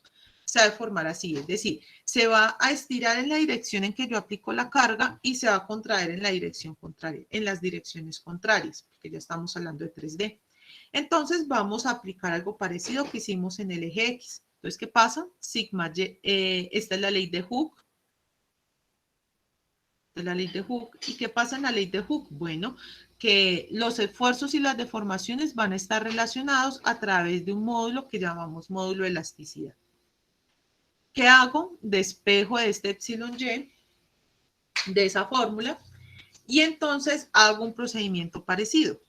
Se va a deformar así, es decir, se va a estirar en la dirección en que yo aplico la carga y se va a contraer en la dirección contraria, en las direcciones contrarias, porque ya estamos hablando de 3D. Entonces vamos a aplicar algo parecido que hicimos en el eje X. Entonces, ¿qué pasa? Sigma Y, esta es la ley de Hooke. Esta es la ley de Hooke. ¿Y qué pasa en la ley de Hooke? Bueno, que los esfuerzos y las deformaciones van a estar relacionados a través de un módulo que llamamos módulo de elasticidad. ¿Qué hago? Despejo de este epsilon Y, de esa fórmula, y entonces hago un procedimiento parecido.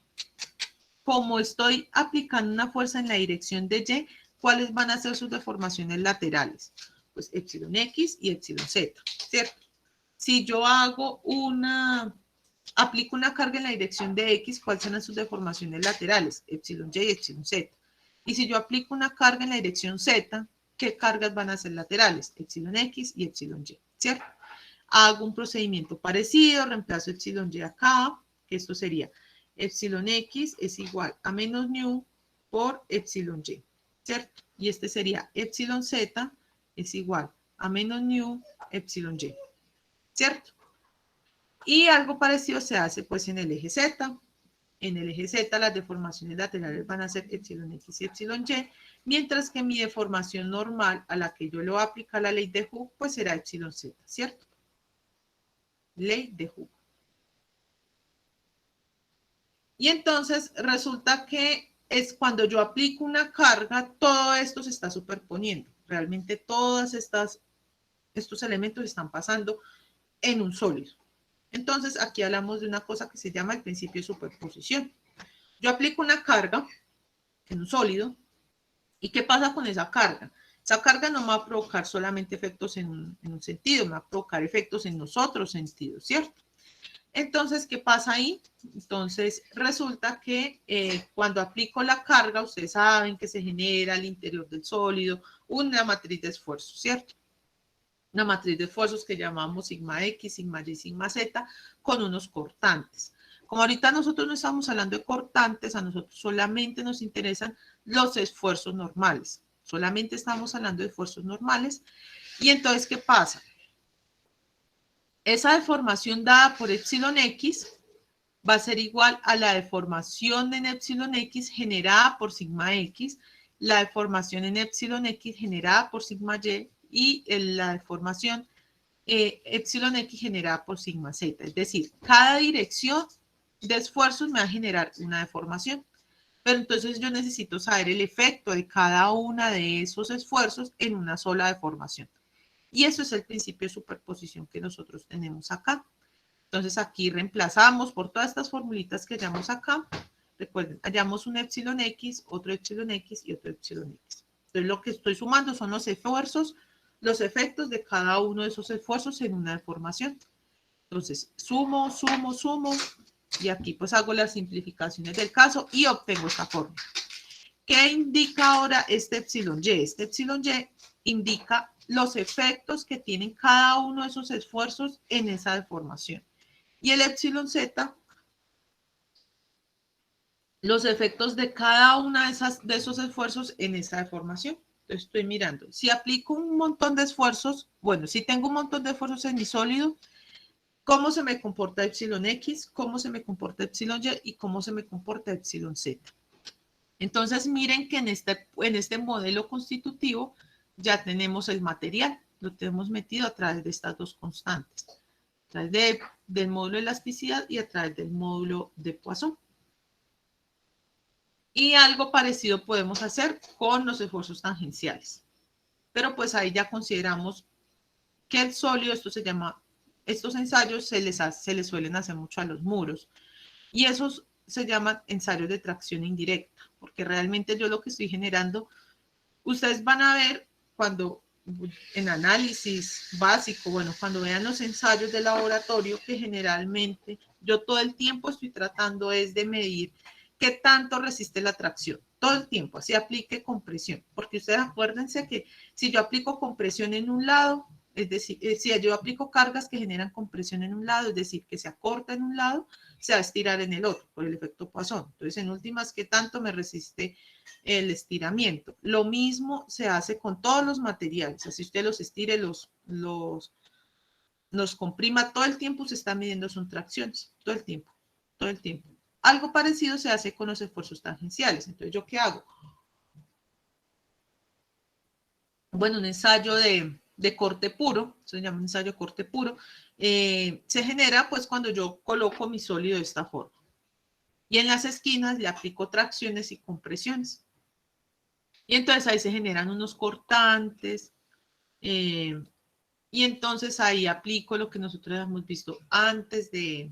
Como estoy aplicando una fuerza en la dirección de Y, ¿cuáles van a ser sus deformaciones laterales? Pues epsilon X y epsilon Z, ¿cierto? Si yo aplico una carga en la dirección de X, ¿cuáles serán sus deformaciones laterales? Epsilon Y y epsilon Z. Y si yo aplico una carga en la dirección Z, ¿qué cargas van a ser laterales? Epsilon X y epsilon Y, ¿cierto? Hago un procedimiento parecido, reemplazo epsilon Y acá, que esto sería epsilon X es igual a menos nu por epsilon Y, ¿cierto? Y este sería epsilon Z es igual a menos nu epsilon Y, ¿cierto? Y algo parecido se hace pues en el eje Z. En el eje Z las deformaciones laterales van a ser epsilon X y epsilon Y, mientras que mi deformación normal a la que yo le voy a aplicar la ley de Hooke pues será epsilon Z, ¿cierto? Ley de Hooke. Y entonces resulta que es cuando yo aplico una carga, todo esto se está superponiendo. Realmente todos estos elementos están pasando en un sólido. Entonces aquí hablamos de una cosa que se llama el principio de superposición. Yo aplico una carga en un sólido. ¿Y qué pasa con esa carga? Esa carga no me va a provocar solamente efectos en un sentido, me va a provocar efectos en los otros sentidos, ¿cierto? Entonces, ¿qué pasa ahí? Entonces, resulta que cuando aplico la carga, ustedes saben que se genera al interior del sólido una matriz de esfuerzos, ¿cierto? Una matriz de esfuerzos que llamamos sigma X, sigma Y, sigma Z, con unos cortantes. Como ahorita nosotros no estamos hablando de cortantes, a nosotros solamente nos interesan los esfuerzos normales. Solamente estamos hablando de esfuerzos normales. Y entonces, ¿qué pasa? Esa deformación dada por epsilon X va a ser igual a la deformación en epsilon X generada por sigma X, la deformación en epsilon X generada por sigma Y la deformación epsilon X generada por sigma Z. Es decir, cada dirección de esfuerzos me va a generar una deformación. Pero entonces yo necesito saber el efecto de cada una de esos esfuerzos en una sola deformación. Y eso es el principio de superposición que nosotros tenemos acá. Entonces aquí reemplazamos por todas estas formulitas que hallamos acá. Recuerden, hallamos un epsilon X, otro epsilon X y otro epsilon X. Entonces lo que estoy sumando son los esfuerzos, los efectos de cada uno de esos esfuerzos en una deformación. Entonces sumo, sumo, sumo y aquí pues hago las simplificaciones del caso y obtengo esta fórmula. ¿Qué indica ahora este epsilon Y? Este epsilon Y indica los efectos que tienen cada uno de esos esfuerzos en esa deformación. Y el epsilon Z, los efectos de cada una de esos esfuerzos en esa deformación. Entonces estoy mirando. Si aplico un montón de esfuerzos, bueno, si tengo un montón de esfuerzos en mi sólido, ¿cómo se me comporta epsilon X? ¿Cómo se me comporta epsilon Y? ¿Y cómo se me comporta epsilon Z? Entonces miren que en este modelo constitutivo ya tenemos el material. Lo tenemos metido a través de estas dos constantes. través del módulo de elasticidad y a través del módulo de Poisson. Y algo parecido podemos hacer con los esfuerzos tangenciales. Pero pues ahí ya consideramos que el sólido, esto se llama, estos ensayos se les suelen hacer mucho a los muros. Y esos se llaman ensayos de tracción indirecta, porque realmente yo lo que estoy generando, ustedes van a ver cuando en análisis básico, bueno, cuando vean los ensayos de laboratorio, que generalmente yo todo el tiempo estoy tratando es de medir qué tanto resiste la tracción, todo el tiempo, así aplique compresión, porque ustedes acuérdense que si yo aplico compresión en un lado, es decir, si yo aplico cargas que generan compresión en un lado, es decir, que se acorta en un lado, se va a estirar en el otro, por el efecto Poisson. Entonces, en últimas, ¿qué tanto me resiste el estiramiento? Lo mismo se hace con todos los materiales. Así usted los estire, los comprima, todo el tiempo se está midiendo son tracciones, todo el tiempo, todo el tiempo. Algo parecido se hace con los esfuerzos tangenciales. Entonces, ¿yo qué hago? Bueno, un ensayo de corte puro, se llama un ensayo de corte puro, se genera pues cuando yo coloco mi sólido de esta forma. Y en las esquinas le aplico tracciones y compresiones. Y entonces ahí se generan unos cortantes. Y entonces ahí aplico lo que nosotros hemos visto antes de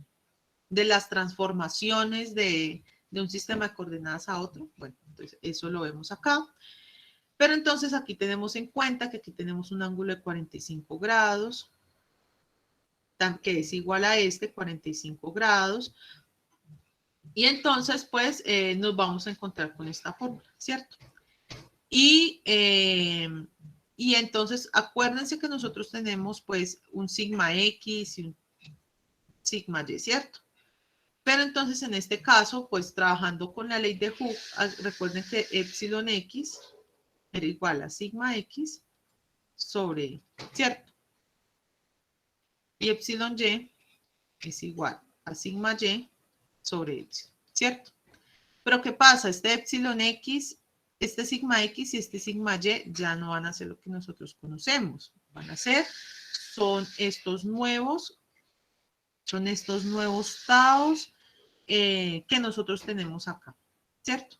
las transformaciones de un sistema de coordenadas a otro. Bueno, entonces eso lo vemos acá. Pero entonces aquí tenemos en cuenta que aquí tenemos un ángulo de 45 grados, que es igual a este, 45 grados. Y entonces, pues, nos vamos a encontrar con esta fórmula, ¿cierto? Y entonces, acuérdense que nosotros tenemos, pues, un sigma X y un sigma Y, ¿cierto? Pero entonces, en este caso, pues, trabajando con la ley de Hooke, recuerden que epsilon X era igual a sigma X sobre, ¿cierto? Y epsilon Y es igual a sigma Y sobre epsilon, ¿cierto? Pero ¿qué pasa? Este epsilon X, este sigma X y este sigma Y ya no van a ser lo que nosotros conocemos. Van a ser, son estos nuevos taos que nosotros tenemos acá, ¿cierto?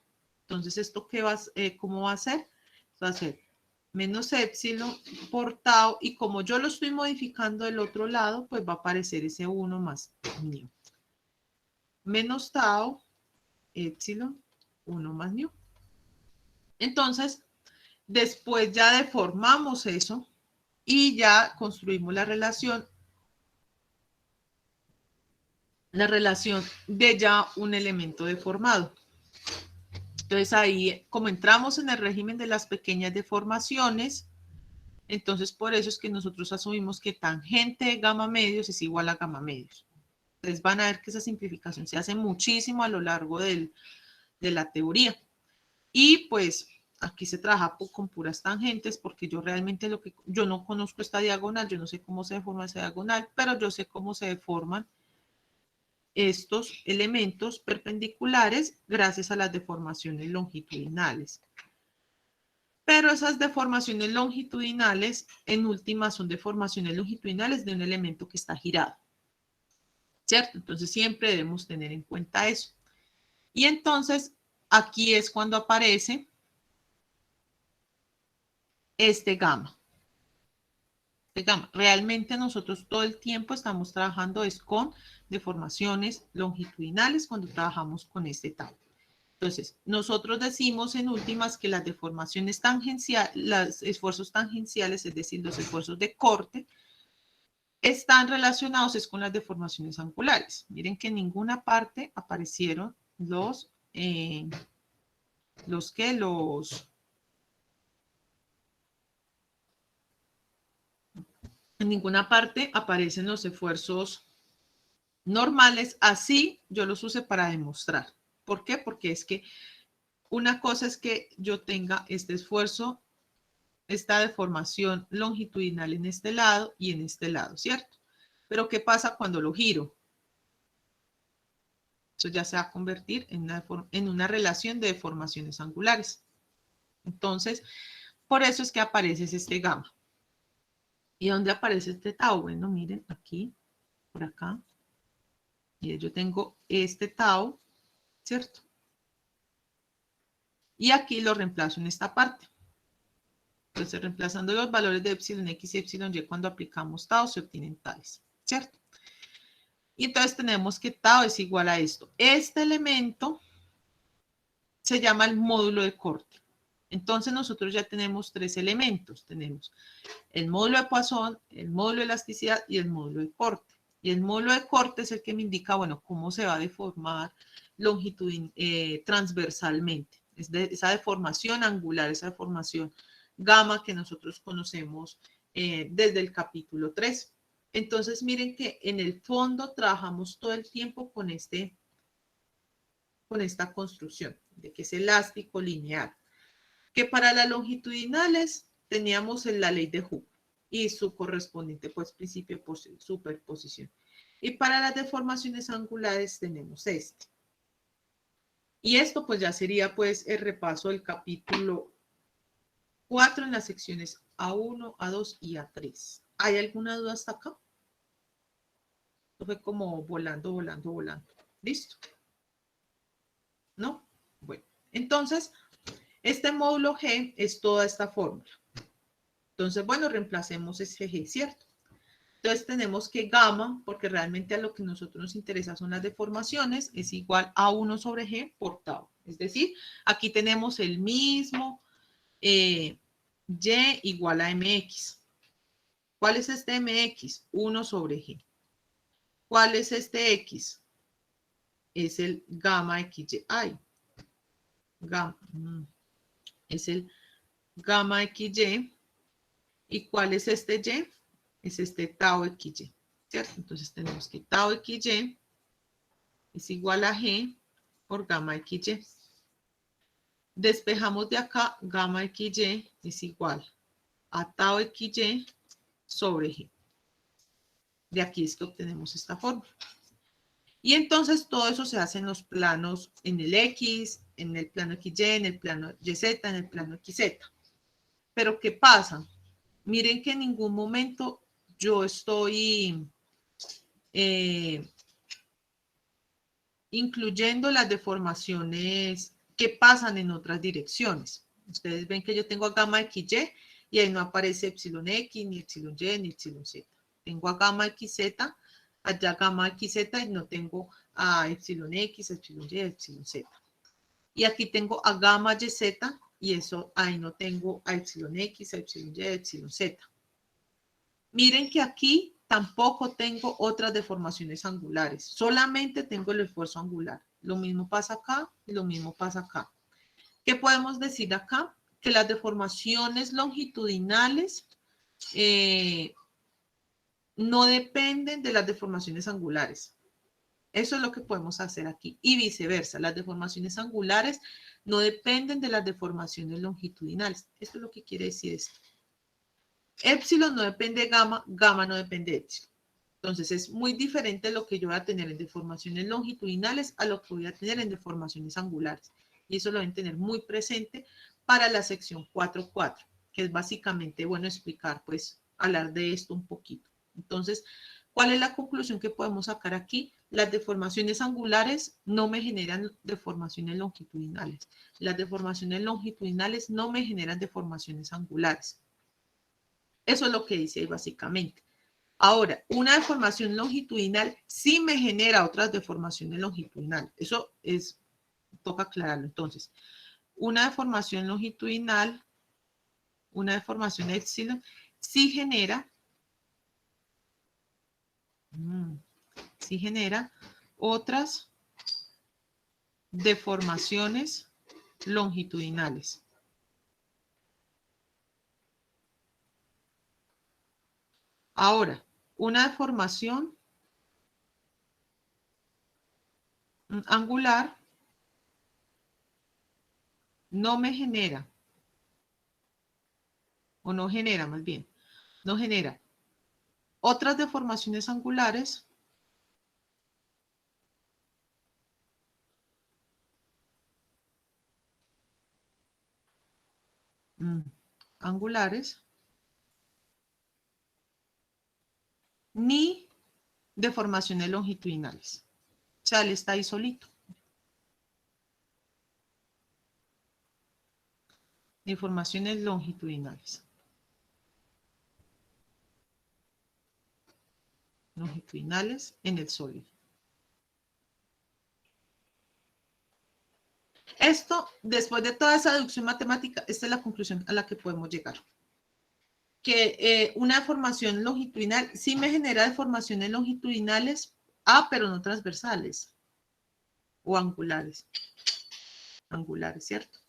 Entonces, ¿esto qué va, cómo va a ser? Va a ser menos epsilon por tau, y como yo lo estoy modificando del otro lado, pues va a aparecer ese 1 más mu. Menos tau, epsilon, 1 más mu. Entonces, después ya deformamos eso y ya construimos la relación de ya un elemento deformado. Entonces ahí, como entramos en el régimen de las pequeñas deformaciones, entonces por eso es que nosotros asumimos que tangente de gamma medios es igual a gamma medios. Entonces van a ver que esa simplificación se hace muchísimo a lo largo de la teoría. Y pues aquí se trabaja con puras tangentes, porque yo realmente yo no conozco esta diagonal, yo no sé cómo se deforma esa diagonal, pero yo sé cómo se deforman estos elementos perpendiculares gracias a las deformaciones longitudinales. Pero esas deformaciones longitudinales, en última, son deformaciones longitudinales de un elemento que está girado, ¿cierto? Entonces siempre debemos tener en cuenta eso. Y entonces aquí es cuando aparece este gamma. Realmente nosotros todo el tiempo estamos trabajando es con deformaciones longitudinales cuando trabajamos con este tau. Entonces, nosotros decimos en últimas que las deformaciones tangenciales, los esfuerzos tangenciales, es decir, los esfuerzos de corte, están relacionados es con las deformaciones angulares. Miren que en ninguna parte aparecieron en ninguna parte aparecen los esfuerzos normales, así yo los use para demostrar. ¿Por qué? Porque es que una cosa es que yo tenga este esfuerzo, esta deformación longitudinal en este lado y en este lado, ¿cierto? Pero ¿qué pasa cuando lo giro? Eso ya se va a convertir en una relación de deformaciones angulares. Entonces, por eso es que aparece este gamma. ¿Y dónde aparece este tau? Bueno, miren aquí. por acá. Y yo tengo este tau, ¿cierto? Y aquí lo reemplazo en esta parte. Entonces, reemplazando los valores de epsilon x y epsilon y cuando aplicamos tau, se obtienen tales, ¿cierto? Y entonces tenemos que tau es igual a esto. Este elemento se llama el módulo de corte. Entonces, nosotros ya tenemos tres elementos. Tenemos el módulo de Poisson, el módulo de elasticidad y el módulo de corte. Y el módulo de corte es el que me indica, bueno, cómo se va a deformar transversalmente. Es esa deformación angular, esa deformación gamma que nosotros conocemos desde el capítulo 3. Entonces, miren que en el fondo trabajamos todo el tiempo con esta construcción, de que es elástico lineal. Que para las longitudinales teníamos la ley de Hooke y su correspondiente pues principio de superposición. Y para las deformaciones angulares tenemos este. Y esto pues ya sería pues el repaso del capítulo 4 en las secciones A1, A2 y A3. ¿Hay alguna duda hasta acá? Esto fue como volando, volando, volando. ¿Listo? ¿No? Bueno, entonces este módulo G es toda esta fórmula. Entonces, bueno, reemplacemos ese G, ¿cierto? Entonces tenemos que gamma, porque realmente a lo que a nosotros nos interesa son las deformaciones, es igual a 1 sobre G por tau. Es decir, aquí tenemos el mismo Y igual a MX. ¿Cuál es este MX? 1 sobre G. ¿Cuál es este X? Es el gamma XY. Ay, gamma, es el gamma XY. ¿Y cuál es este Y? Es este tau XY, ¿cierto? Entonces tenemos que tau XY es igual a G por gamma XY. Despejamos de acá, gamma XY es igual a tau XY sobre G. De aquí es que obtenemos esta fórmula. Y entonces todo eso se hace en los planos, en el X, en el plano XY, en el plano YZ, en el plano XZ. Pero ¿qué pasa? Miren que en ningún momento yo estoy incluyendo las deformaciones que pasan en otras direcciones. Ustedes ven que yo tengo a gamma XY y ahí no aparece epsilon X, ni epsilon Y, ni epsilon Z. Tengo a gamma XZ, allá gamma XZ y no tengo a epsilon X, epsilon Y, epsilon Z. Y aquí tengo a gamma YZ y eso ahí no tengo a epsilon X, a epsilon Y, a epsilon Z. Miren que aquí tampoco tengo otras deformaciones angulares, solamente tengo el esfuerzo angular. Lo mismo pasa acá y lo mismo pasa acá. ¿Qué podemos decir acá? Que las deformaciones longitudinales no dependen de las deformaciones angulares. Eso es lo que podemos hacer aquí. Y viceversa, las deformaciones angulares no dependen de las deformaciones longitudinales. Esto es lo que quiere decir esto. Epsilon no depende de gamma, gamma no depende de epsilon. Entonces es muy diferente lo que yo voy a tener en deformaciones longitudinales a lo que voy a tener en deformaciones angulares. Y eso lo deben tener muy presente para la sección 4.4, que es básicamente, bueno, explicar, pues, hablar de esto un poquito. Entonces, ¿cuál es la conclusión que podemos sacar aquí? Las deformaciones angulares no me generan deformaciones longitudinales. Las deformaciones longitudinales no me generan deformaciones angulares. Eso es lo que dice ahí básicamente. Ahora, una deformación longitudinal sí me genera otras deformaciones longitudinales. Eso es, toca aclararlo. Entonces, una deformación longitudinal, una deformación epsilon, sí genera otras deformaciones longitudinales. Ahora, una deformación angular no me genera, o no genera más bien, no genera otras deformaciones angulares angulares ni deformaciones longitudinales. O sea, él está ahí solito. Deformaciones longitudinales. Longitudinales en el sólido. Esto, después de toda esa deducción matemática, esta es la conclusión a la que podemos llegar. Que una deformación longitudinal sí me genera deformaciones longitudinales, pero no transversales o angulares. Angulares, ¿cierto?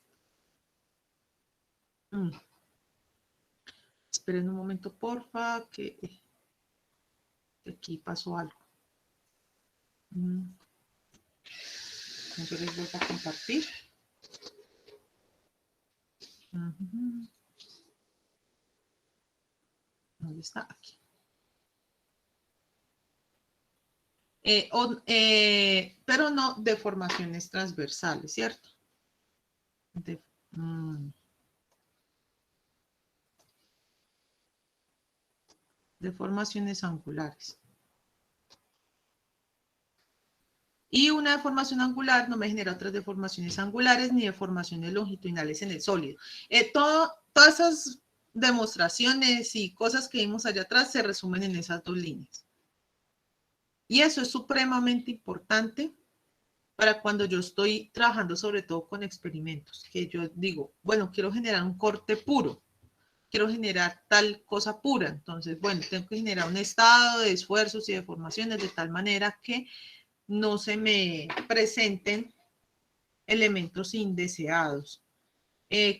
Esperen un momento, porfa, que aquí pasó algo. Yo les vuelvo a compartir. ¿Dónde está? Aquí. Pero no deformaciones transversales, ¿cierto? Deformaciones angulares. Y una deformación angular no me genera otras deformaciones angulares ni deformaciones longitudinales en el sólido. Todas esas demostraciones y cosas que vimos allá atrás se resumen en esas dos líneas. Y eso es supremamente importante para cuando yo estoy trabajando sobre todo con experimentos, que yo digo, bueno, quiero generar un corte puro, quiero generar tal cosa pura, entonces, bueno, tengo que generar un estado de esfuerzos y deformaciones de tal manera que no se me presenten elementos indeseados.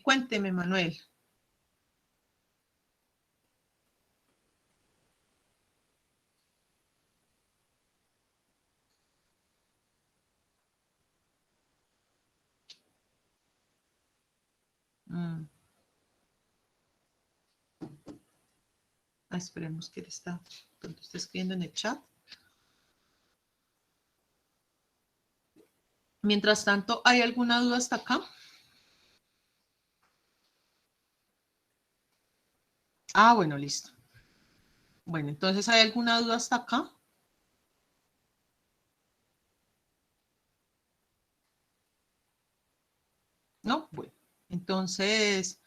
Cuénteme, Manuel. Esperemos que él está escribiendo en el chat. Mientras tanto, ¿hay alguna duda hasta acá? Bueno, listo. Bueno, entonces, ¿hay alguna duda hasta acá? ¿No? Bueno, entonces,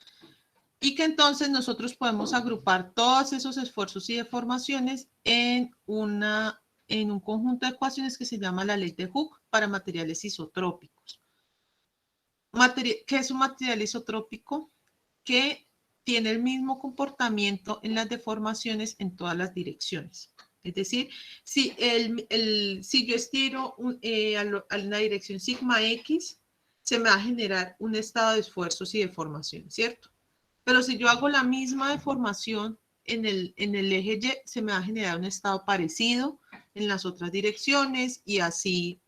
y que entonces nosotros podemos agrupar todos esos esfuerzos y deformaciones en un conjunto de ecuaciones que se llama la ley de Hooke para materiales isotrópicos. ¿Qué es un material isotrópico? Que tiene el mismo comportamiento en las deformaciones en todas las direcciones. Es decir, si yo estiro a la dirección sigma X, se me va a generar un estado de esfuerzos y deformación, ¿cierto? Pero si yo hago la misma deformación en el eje Y, se me va a generar un estado parecido en las otras direcciones y así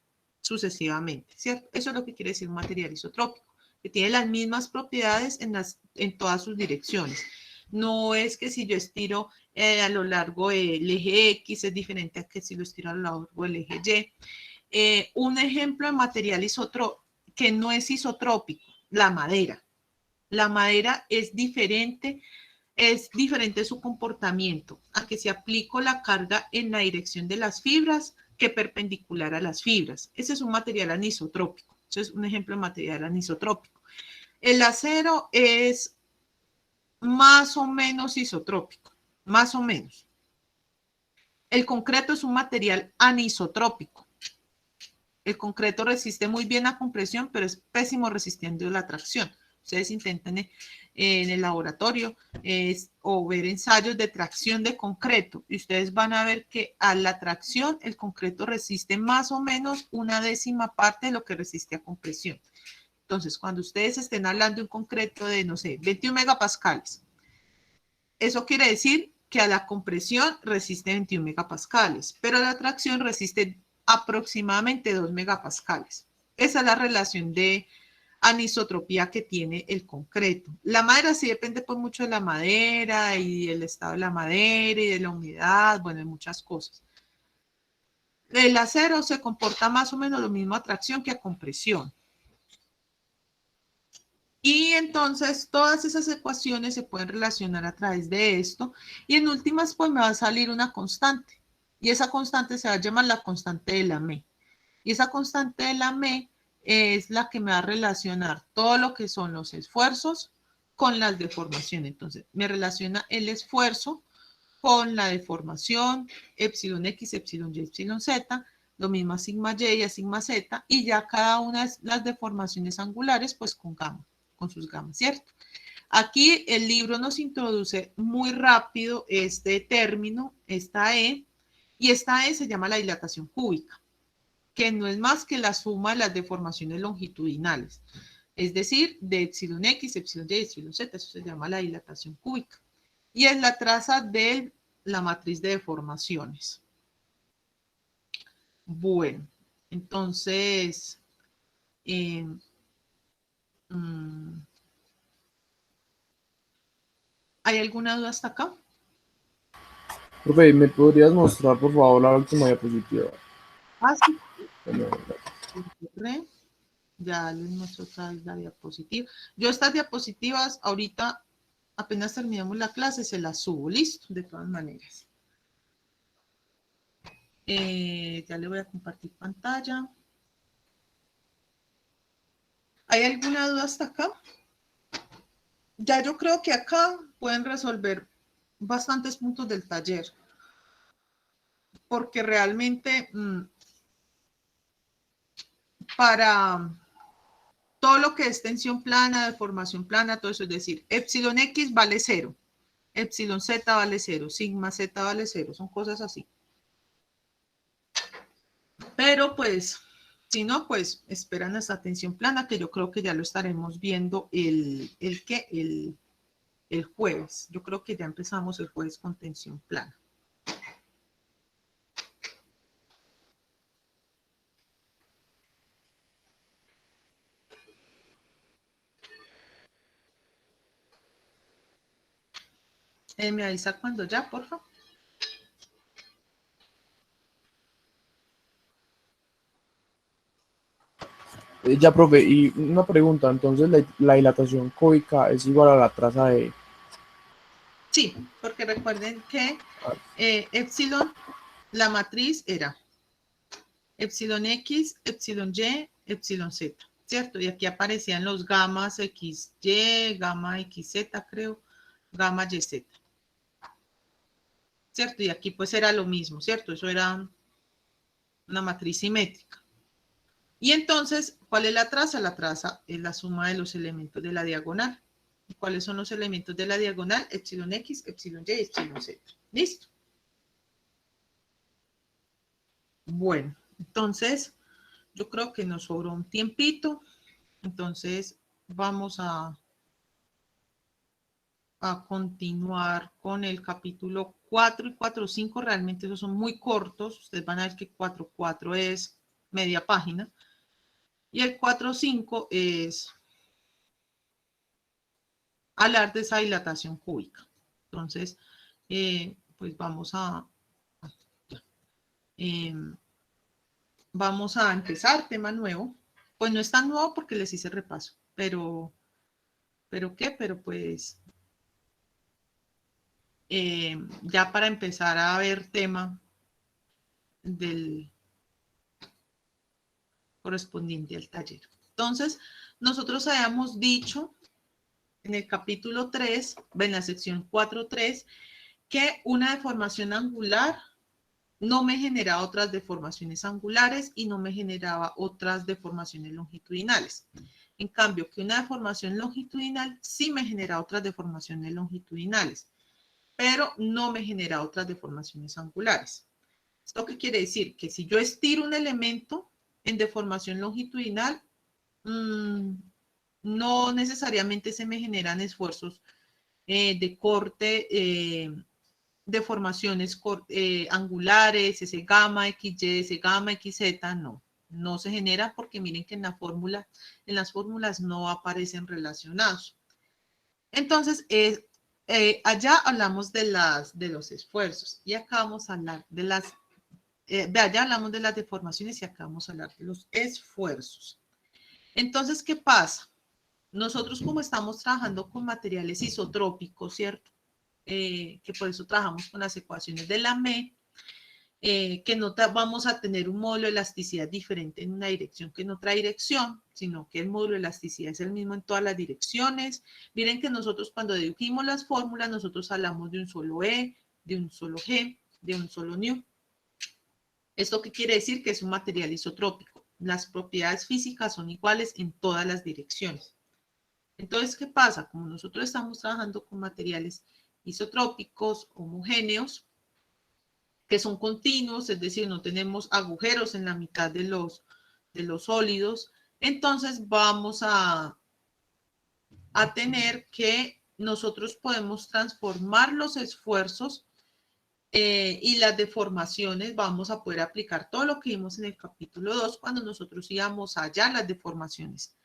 sucesivamente, ¿cierto? Eso es lo que quiere decir un material isotrópico, que tiene las mismas propiedades en todas sus direcciones. No es que si yo estiro a lo largo del eje X es diferente a que si lo estiro a lo largo del eje Y. Un ejemplo de material isotrópico que no es isotrópico, la madera. La madera es diferente su comportamiento a que si aplico la carga en la dirección de las fibras que perpendicular a las fibras. Ese es un material anisotrópico. Ese es un ejemplo de material anisotrópico. El acero es más o menos isotrópico, más o menos. El concreto es un material anisotrópico. El concreto resiste muy bien la compresión, pero es pésimo resistiendo la tracción. Ustedes intenten en el laboratorio o ver ensayos de tracción de concreto y ustedes van a ver que a la tracción el concreto resiste más o menos una décima parte de lo que resiste a compresión. Entonces, cuando ustedes estén hablando de un concreto de, no sé, 21 megapascales, eso quiere decir que a la compresión resiste 21 megapascales, pero a la tracción resiste aproximadamente 2 megapascales. Esa es la relación de anisotropía que tiene el concreto. La madera sí depende pues mucho de la madera y del estado de la madera y de la humedad, bueno, de muchas cosas. El acero se comporta más o menos lo mismo a tracción que a compresión. Y entonces todas esas ecuaciones se pueden relacionar a través de esto y en últimas pues me va a salir una constante Y esa constante se va a llamar la constante de la M. Y esa constante de la M es la que me va a relacionar todo lo que son los esfuerzos con las deformaciones. Entonces, me relaciona el esfuerzo con la deformación, epsilon X, epsilon Y, epsilon Z, lo mismo a sigma Y y a sigma Z, y ya cada una de las deformaciones angulares, pues con gamma, con sus gamas, ¿cierto? Aquí el libro nos introduce muy rápido este término, esta E, y esta E se llama la dilatación cúbica, que no es más que la suma de las deformaciones longitudinales, es decir, de epsilon X, epsilon Y, epsilon Z, eso se llama la dilatación cúbica. Y es la traza de la matriz de deformaciones. Bueno, entonces, ¿hay alguna duda hasta acá? Profe, ¿me podrías mostrar, por favor, la última diapositiva? Ah, sí. Bueno, ya les muestro otra vez la diapositiva. Yo estas diapositivas ahorita, apenas terminamos la clase, se las subo, listo, de todas maneras. Ya le voy a compartir pantalla. ¿Hay alguna duda hasta acá? Ya yo creo que acá pueden resolver bastantes puntos del taller, porque realmente para todo lo que es tensión plana, deformación plana, todo eso, es decir, epsilon X vale 0, epsilon Z vale 0, sigma Z vale 0, son cosas así. Pero pues, si no, pues esperan esta tensión plana, que yo creo que ya lo estaremos viendo el jueves. Yo creo que ya empezamos el jueves con tensión plana. Me avisa cuando ya, por favor. Ya, profe, y una pregunta, entonces la dilatación cúbica es igual a la traza de... Sí, porque recuerden que epsilon, la matriz era epsilon X, epsilon Y, epsilon Z, ¿cierto? Y aquí aparecían los gamas XY, gamma XZ, creo, gamma YZ, ¿cierto? Y aquí pues era lo mismo, ¿cierto? Eso era una matriz simétrica. Y entonces, ¿cuál es la traza? La traza es la suma de los elementos de la diagonal. ¿Cuáles son los elementos de la diagonal? Epsilon X, epsilon Y, epsilon Z. ¿Listo? Bueno, entonces, yo creo que nos sobró un tiempito. Entonces, vamos a continuar con el capítulo 4 y 4.5. Realmente esos son muy cortos. Ustedes van a ver que 4.4 es media página. Y el 4.5 es hablar de esa dilatación cúbica. Entonces, pues vamos a empezar tema nuevo. Pues no es tan nuevo porque les hice repaso, pero ¿qué? Pero pues ya para empezar a ver tema del correspondiente al taller. Entonces, nosotros habíamos dicho en el capítulo 3, en la sección 4.3, que una deformación angular no me generaba otras deformaciones angulares y no me generaba otras deformaciones longitudinales. En cambio, que una deformación longitudinal sí me genera otras deformaciones longitudinales, pero no me genera otras deformaciones angulares. ¿Esto qué quiere decir? Que si yo estiro un elemento en deformación longitudinal, no necesariamente se me generan esfuerzos de corte, deformaciones angulares, ese gamma XY, ese gamma XZ, no se genera porque miren que en las fórmulas no aparecen relacionados. Entonces, allá hablamos de los esfuerzos y acá vamos a hablar de allá hablamos de las deformaciones y acá vamos a hablar de los esfuerzos. Entonces, ¿qué pasa? Nosotros como estamos trabajando con materiales isotrópicos, ¿cierto? Que por eso trabajamos con las ecuaciones de la M, que no vamos a tener un módulo de elasticidad diferente en una dirección que en otra dirección, sino que el módulo de elasticidad es el mismo en todas las direcciones. Miren que nosotros cuando dedujimos las fórmulas, nosotros hablamos de un solo E, de un solo G, de un solo nu. ¿Esto qué quiere decir? Que es un material isotrópico. Las propiedades físicas son iguales en todas las direcciones. Entonces, ¿qué pasa? Como nosotros estamos trabajando con materiales isotrópicos, homogéneos, que son continuos, es decir, no tenemos agujeros en la mitad de los sólidos, entonces vamos a tener que nosotros podemos transformar los esfuerzos y las deformaciones, vamos a poder aplicar todo lo que vimos en el capítulo 2 cuando nosotros íbamos allá, las deformaciones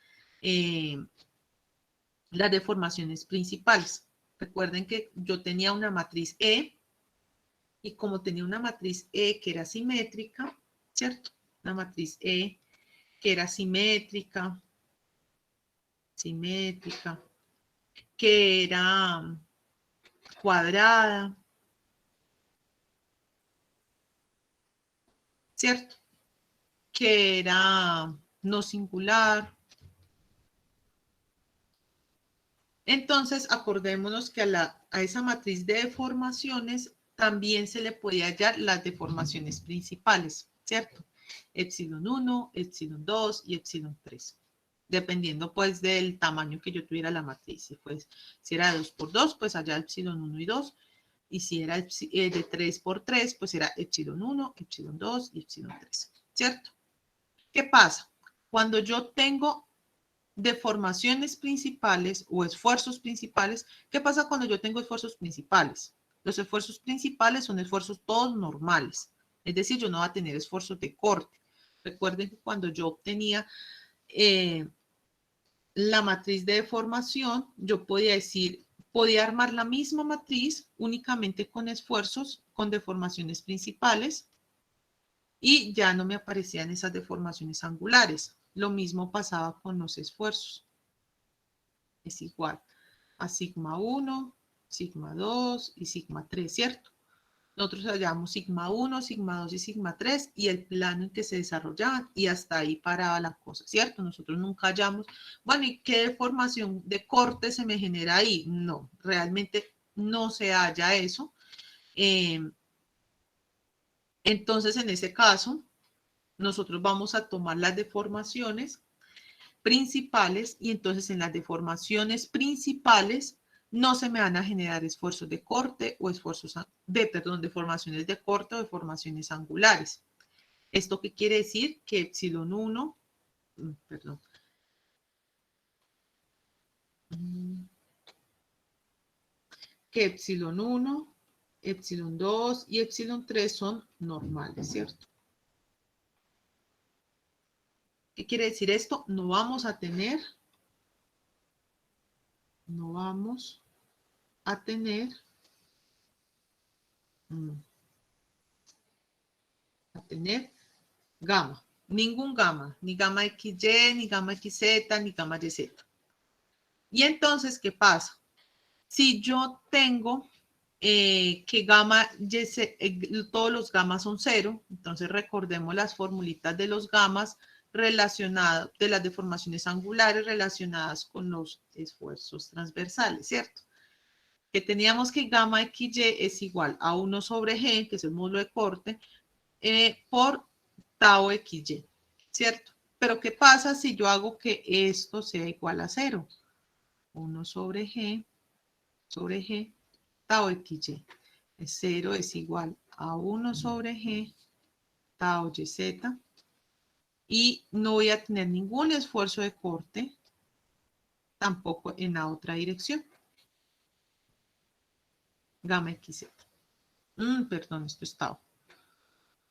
principales. Recuerden que yo tenía una matriz E, y como tenía una matriz E que era simétrica, ¿cierto? Una matriz E que era simétrica, que era cuadrada, ¿cierto? Que era no singular. Entonces, acordémonos que a esa matriz de deformaciones también se le podía hallar las deformaciones principales, ¿cierto? Epsilon 1, epsilon 2 y epsilon 3. Dependiendo pues del tamaño que yo tuviera la matriz. Si era de 2 por 2, pues allá epsilon 1 y 2. Y si era de 3 por 3, pues era epsilon 1, epsilon 2 y epsilon 3, ¿cierto? ¿Qué pasa? Cuando yo tengo deformaciones principales o esfuerzos principales, ¿qué pasa cuando yo tengo esfuerzos principales? Los esfuerzos principales son esfuerzos todos normales, es decir, yo no voy a tener esfuerzos de corte. Recuerden que cuando yo obtenía la matriz de deformación, yo podía decir, podía armar la misma matriz únicamente con esfuerzos, con deformaciones principales, y ya no me aparecían esas deformaciones angulares. Lo mismo pasaba con los esfuerzos. Es igual a sigma 1, sigma 2 y sigma 3, ¿cierto? Nosotros hallamos sigma 1, sigma 2 y sigma 3 y el plano en que se desarrollaban y hasta ahí paraba la cosa, ¿cierto? Nosotros nunca hallamos, bueno, ¿y qué deformación de corte se me genera ahí? No, realmente no se halla eso. Entonces, en ese caso, nosotros vamos a tomar las deformaciones principales y entonces en las deformaciones principales no se me van a generar esfuerzos de corte o deformaciones de corte o deformaciones angulares. ¿Esto qué quiere decir? Que epsilon 1, que epsilon 1, epsilon 2 y epsilon 3 son normales, ¿cierto? ¿Qué quiere decir esto? No vamos a tener gamma, ningún gamma, ni gamma XY, ni gamma XZ, ni gamma YZ. Y entonces, ¿qué pasa? Si yo tengo que gamma YZ, todos los gamas son 0, entonces recordemos las formulitas de los gamas relacionadas, de las deformaciones angulares relacionadas con los esfuerzos transversales, ¿cierto? Que teníamos que gamma XY es igual a 1 sobre G, que es el módulo de corte, por tau XY, ¿cierto? Pero ¿qué pasa si yo hago que esto sea igual a 0? 1 sobre G, tau XY. 0 es igual a 1 sobre G, tau YZ. Y no voy a tener ningún esfuerzo de corte, tampoco en la otra dirección. Gamma XZ. Perdón, esto es tau.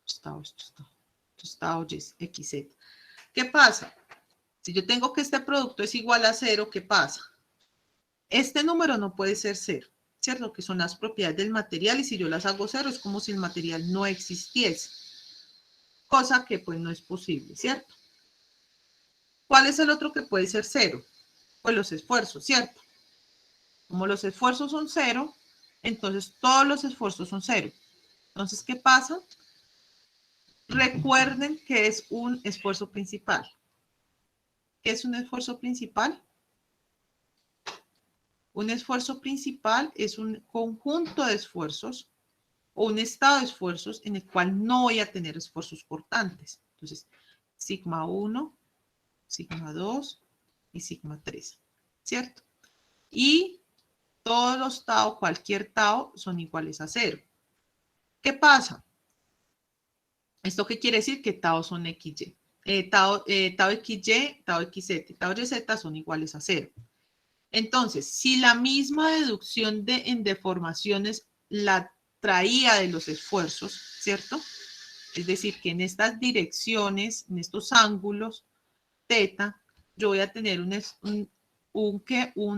Esto es tau XZ. ¿Qué pasa? Si yo tengo que este producto es igual a 0, ¿qué pasa? Este número no puede ser 0, ¿cierto? Que son las propiedades del material y si yo las hago 0 es como si el material no existiese. Cosa que pues no es posible, ¿cierto? ¿Cuál es el otro que puede ser 0? Pues los esfuerzos, ¿cierto? Como los esfuerzos son 0, entonces todos los esfuerzos son 0. Entonces, ¿qué pasa? Recuerden que es un esfuerzo principal. ¿Qué es un esfuerzo principal? Un esfuerzo principal es un conjunto de esfuerzos o un estado de esfuerzos en el cual no voy a tener esfuerzos cortantes. Entonces, sigma 1, sigma 2 y sigma 3, ¿cierto? Y todos los tau, cualquier tau, son iguales a 0. ¿Qué pasa? ¿Esto qué quiere decir? Que tau son XY. Tau XY, tau XZ, tau YZ son iguales a 0. Entonces, si la misma deducción en deformaciones la traía de los esfuerzos, ¿cierto? Es decir, que en estas direcciones, en estos ángulos, teta, yo voy a tener un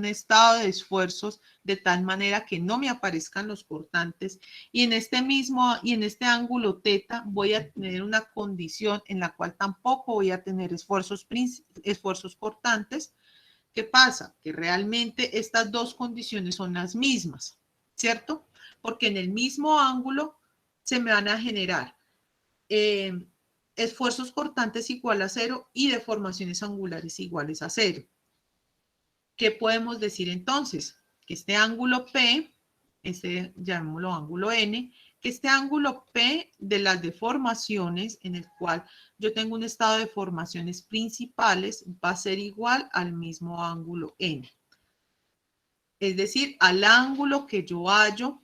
estado de esfuerzos de tal manera que no me aparezcan los cortantes y en este ángulo teta voy a tener una condición en la cual tampoco voy a tener esfuerzos cortantes. ¿Qué pasa? Que realmente estas dos condiciones son las mismas, ¿cierto? Porque en el mismo ángulo se me van a generar esfuerzos cortantes igual a 0 y deformaciones angulares iguales a 0. ¿Qué podemos decir entonces? Que este ángulo P, llamémoslo ángulo N, que este ángulo P de las deformaciones en el cual yo tengo un estado de deformaciones principales va a ser igual al mismo ángulo N. Es decir, al ángulo que yo hallo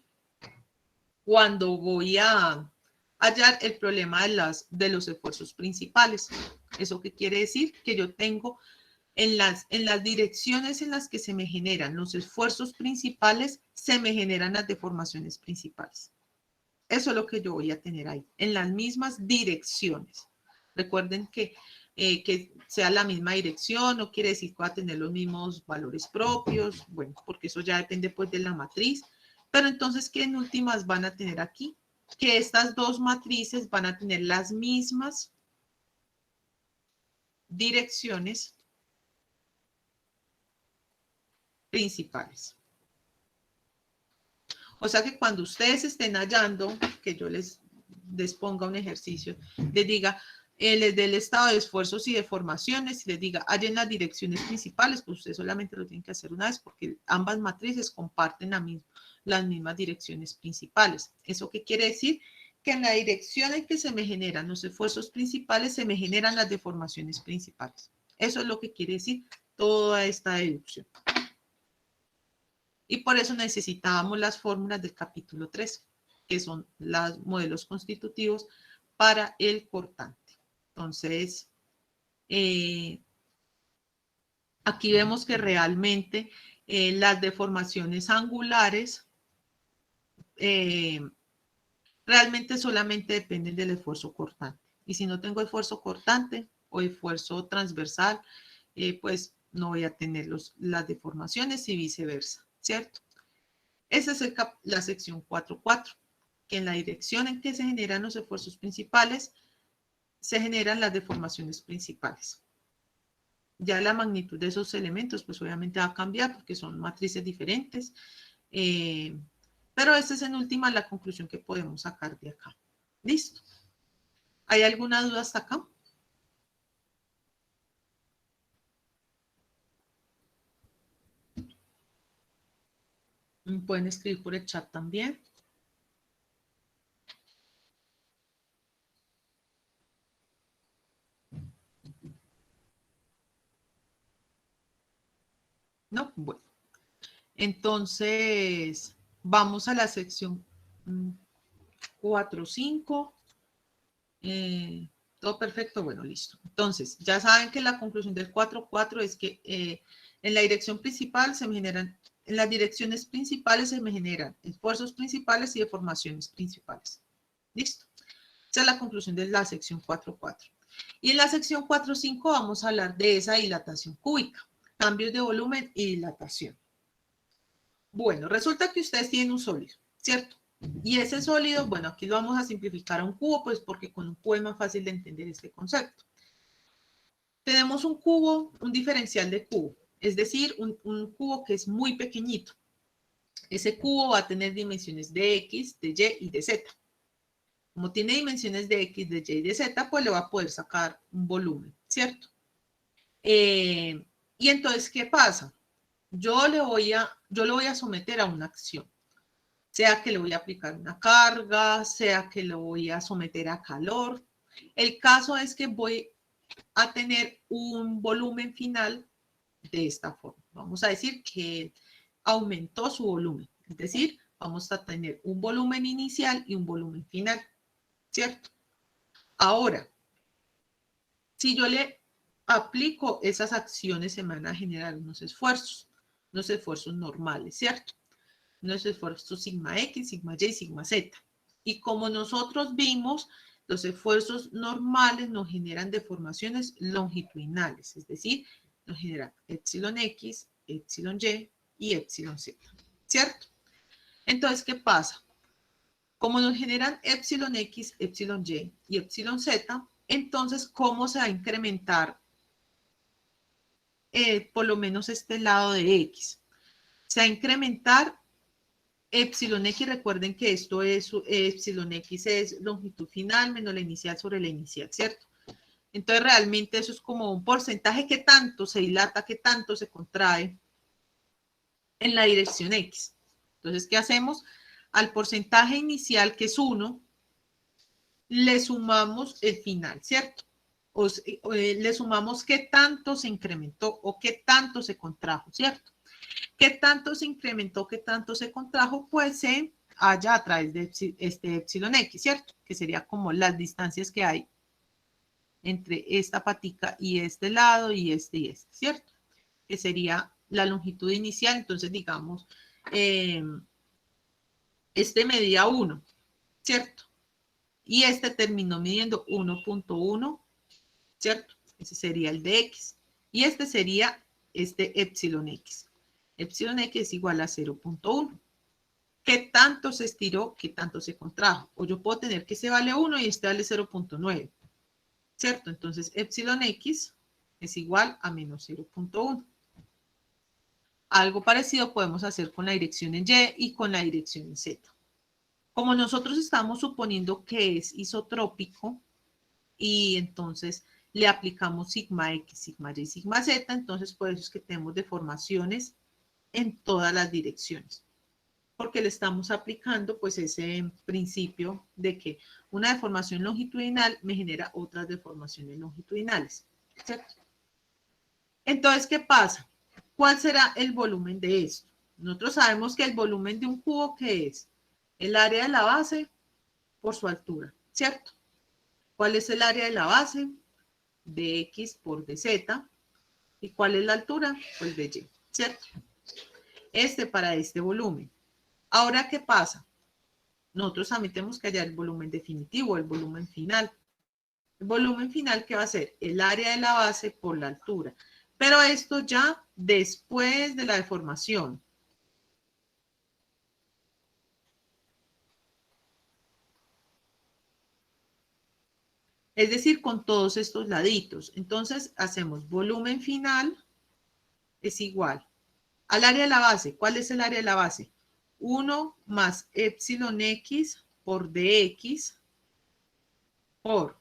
cuando voy a hallar el problema de los esfuerzos principales. ¿Eso qué quiere decir? Que yo tengo en las direcciones en las que se me generan los esfuerzos principales, se me generan las deformaciones principales. Eso es lo que yo voy a tener ahí, en las mismas direcciones. Recuerden que sea la misma dirección no quiere decir que va a tener los mismos valores propios, bueno, porque eso ya depende pues de la matriz. Pero entonces, ¿qué en últimas van a tener aquí? Que estas dos matrices van a tener las mismas direcciones principales. O sea que cuando ustedes estén hallando, que yo les ponga un ejercicio, les diga, les dé el estado de esfuerzos y deformaciones, y les diga, hallen las direcciones principales, pues ustedes solamente lo tienen que hacer una vez, porque ambas matrices comparten las mismas direcciones principales. ¿Eso qué quiere decir? Que en la dirección en que se me generan los esfuerzos principales, se me generan las deformaciones principales. Eso es lo que quiere decir toda esta deducción. Y por eso necesitábamos las fórmulas del capítulo 3, que son los modelos constitutivos para el cortante. Entonces, aquí vemos que realmente las deformaciones angulares realmente solamente dependen del esfuerzo cortante. Y si no tengo esfuerzo cortante o esfuerzo transversal, pues no voy a tener las deformaciones y viceversa, ¿cierto? Esa es la sección 4.4, que en la dirección en que se generan los esfuerzos principales, se generan las deformaciones principales. Ya la magnitud de esos elementos, pues obviamente va a cambiar porque son matrices diferentes. Pero esta es en última la conclusión que podemos sacar de acá. ¿Listo? ¿Hay alguna duda hasta acá? Pueden escribir por el chat también. ¿No? Bueno. Entonces, vamos a la sección 4.5. Todo perfecto, bueno, listo. Entonces, ya saben que la conclusión del 4.4 es que en la dirección principal se me generan, en las direcciones principales se me generan esfuerzos principales y deformaciones principales. ¿Listo? Esa es la conclusión de la sección 4.4. Y en la sección 4.5 vamos a hablar de esa dilatación cúbica, cambios de volumen y dilatación. Bueno, resulta que ustedes tienen un sólido, ¿cierto? Y ese sólido, bueno, aquí lo vamos a simplificar a un cubo, pues porque con un cubo es más fácil de entender este concepto. Tenemos un cubo, un diferencial de cubo, es decir, un cubo que es muy pequeñito. Ese cubo va a tener dimensiones de X, de Y y de Z. Como tiene dimensiones de X, de Y y de Z, pues le va a poder sacar un volumen, ¿cierto? Y entonces, ¿qué pasa? Yo lo voy a someter a una acción. Sea que le voy a aplicar una carga, sea que lo voy a someter a calor. El caso es que voy a tener un volumen final de esta forma. Vamos a decir que aumentó su volumen. Es decir, vamos a tener un volumen inicial y un volumen final, ¿cierto? Ahora, si yo le aplico esas acciones, se van a generar unos esfuerzos normales, ¿cierto? Unos esfuerzos sigma X, sigma Y, sigma Z. Y como nosotros vimos, los esfuerzos normales nos generan deformaciones longitudinales, es decir, nos generan epsilon X, epsilon Y y epsilon Z, ¿cierto? Entonces, ¿qué pasa? Como nos generan epsilon X, epsilon Y y epsilon Z, entonces, ¿cómo se va a incrementar por lo menos este lado de X? Se va a incrementar epsilon X, recuerden que esto es, epsilon X es longitud final menos la inicial sobre la inicial, ¿cierto? Entonces, realmente eso es como un porcentaje que tanto se dilata, que tanto se contrae en la dirección X. Entonces, ¿qué hacemos? Al porcentaje inicial, que es 1, le sumamos el final, ¿cierto? Le sumamos qué tanto se incrementó o qué tanto se contrajo, ¿cierto? ¿Qué tanto se incrementó, qué tanto se contrajo? Pues se halla a través de este epsilon X, ¿cierto? Que sería como las distancias que hay entre esta patica y este lado y este, ¿cierto? Que sería la longitud inicial. Entonces, digamos, este medía 1, ¿cierto? Y este terminó midiendo 1.1, ¿cierto? Ese sería el de X. Y este sería este epsilon X. Epsilon X es igual a 0.1. ¿Qué tanto se estiró? ¿Qué tanto se contrajo? O yo puedo tener que este vale 1 y este vale 0.9, ¿cierto? Entonces, epsilon X es igual a menos 0.1. Algo parecido podemos hacer con la dirección en Y y con la dirección en Z. Como nosotros estamos suponiendo que es isotrópico y entonces le aplicamos sigma X, sigma Y, sigma Z, entonces por eso es que tenemos deformaciones en todas las direcciones, porque le estamos aplicando pues ese principio de que una deformación longitudinal me genera otras deformaciones longitudinales, ¿cierto? Entonces, ¿qué pasa? ¿Cuál será el volumen de esto? Nosotros sabemos que el volumen de un cubo, ¿qué es? El área de la base por su altura, ¿cierto? ¿Cuál es el área de la base? De X por dz. ¿Y cuál es la altura? Pues de Y, ¿cierto? Para este volumen. Ahora, ¿qué pasa? Nosotros también tenemos que hallar el volumen definitivo, el volumen final. El volumen final, ¿qué va a ser? El área de la base por la altura. Pero esto ya después de la deformación. Es decir, con todos estos laditos. Entonces, hacemos volumen final es igual al área de la base. ¿Cuál es el área de la base? 1 más epsilon X por dx por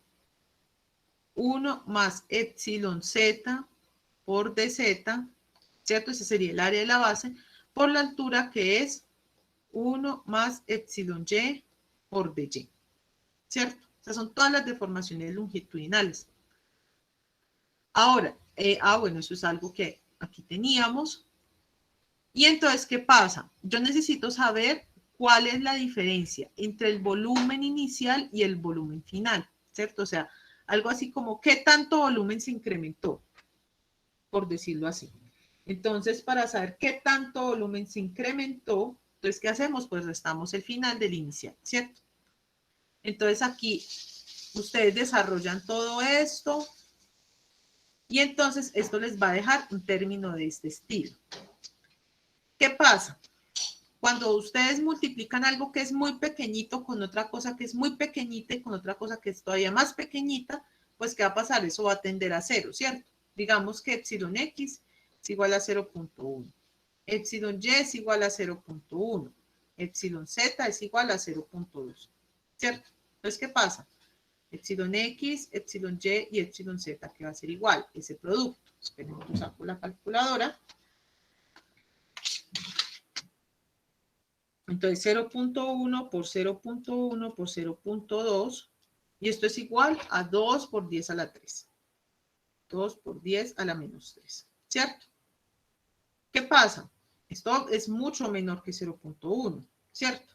1 más epsilon Z por dz, ¿cierto? Ese sería el área de la base, por la altura que es 1 más epsilon Y por dy, ¿cierto? O sea, son todas las deformaciones longitudinales. Ahora, bueno, eso es algo que aquí teníamos. Y entonces, ¿qué pasa? Yo necesito saber cuál es la diferencia entre el volumen inicial y el volumen final, ¿cierto? O sea, algo así como, ¿qué tanto volumen se incrementó? Por decirlo así. Entonces, para saber qué tanto volumen se incrementó, entonces, ¿qué hacemos? Pues restamos el final del inicial, ¿cierto? Entonces, aquí ustedes desarrollan todo esto y entonces esto les va a dejar un término de este estilo. ¿Qué pasa? Cuando ustedes multiplican algo que es muy pequeñito con otra cosa que es muy pequeñita y con otra cosa que es todavía más pequeñita, pues ¿qué va a pasar? Eso va a tender a 0, ¿cierto? Digamos que epsilon X es igual a 0.1. Epsilon Y es igual a 0.1. Epsilon Z es igual a 0.2, ¿cierto? Entonces, ¿qué pasa? Epsilon X, epsilon Y y epsilon Z, que va a ser igual, ese producto. Esperen, yo saco la calculadora. Entonces, 0.1 por 0.1 por 0.2, y esto es igual a 2 por 10 a la 3. 2 por 10 a la menos 3, ¿cierto? ¿Qué pasa? Esto es mucho menor que 0.1, ¿cierto?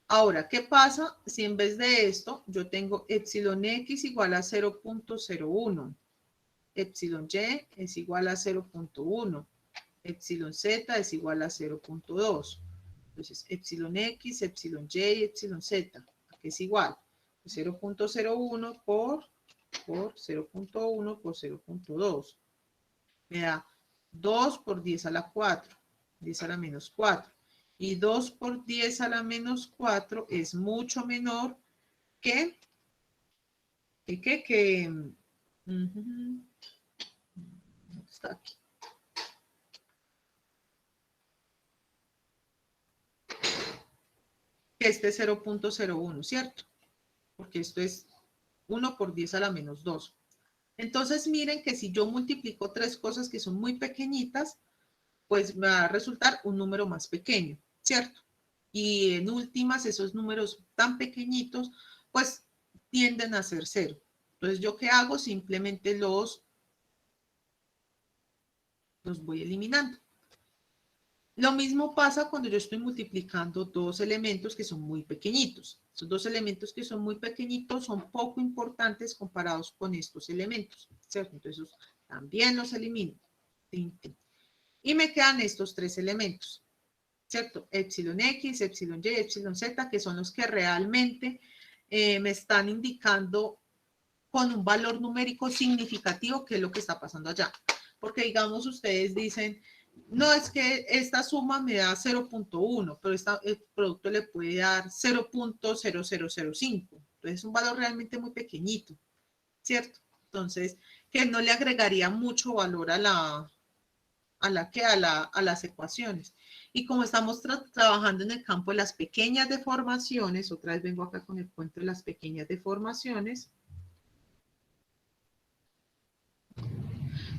Ahora, ¿qué pasa si en vez de esto yo tengo epsilon X igual a 0.01? Epsilon Y es igual a 0.1. Epsilon Z es igual a 0.2. Entonces, epsilon X, epsilon Y y epsilon Z, que es igual 0.01 por 0.1 por 0.2. Me da 2 por 10 a la 4, 10 a la menos 4. Y 2 por 10 a la menos 4 es mucho menor que está aquí. Que este 0.01, ¿cierto? Porque esto es 1 por 10 a la menos 2. Entonces miren que si yo multiplico tres cosas que son muy pequeñitas, pues me va a resultar un número más pequeño, ¿cierto? Y en últimas, esos números tan pequeñitos, pues tienden a ser cero. Entonces, ¿yo qué hago? Simplemente los voy eliminando. Lo mismo pasa cuando yo estoy multiplicando dos elementos que son muy pequeñitos. Esos dos elementos que son muy pequeñitos son poco importantes comparados con estos elementos, ¿cierto? Entonces, también los elimino. Y me quedan estos tres elementos, ¿cierto? Epsilon X, epsilon Y, epsilon Z, que son los que realmente me están indicando con un valor numérico significativo qué es lo que está pasando allá. Porque digamos, ustedes dicen, no, es que esta suma me da 0.1, pero el producto le puede dar 0.0005. Entonces es un valor realmente muy pequeñito, ¿cierto? Entonces, que no le agregaría mucho valor a las ecuaciones. Y como estamos trabajando en el campo de las pequeñas deformaciones, otra vez vengo acá con el cuento de las pequeñas deformaciones,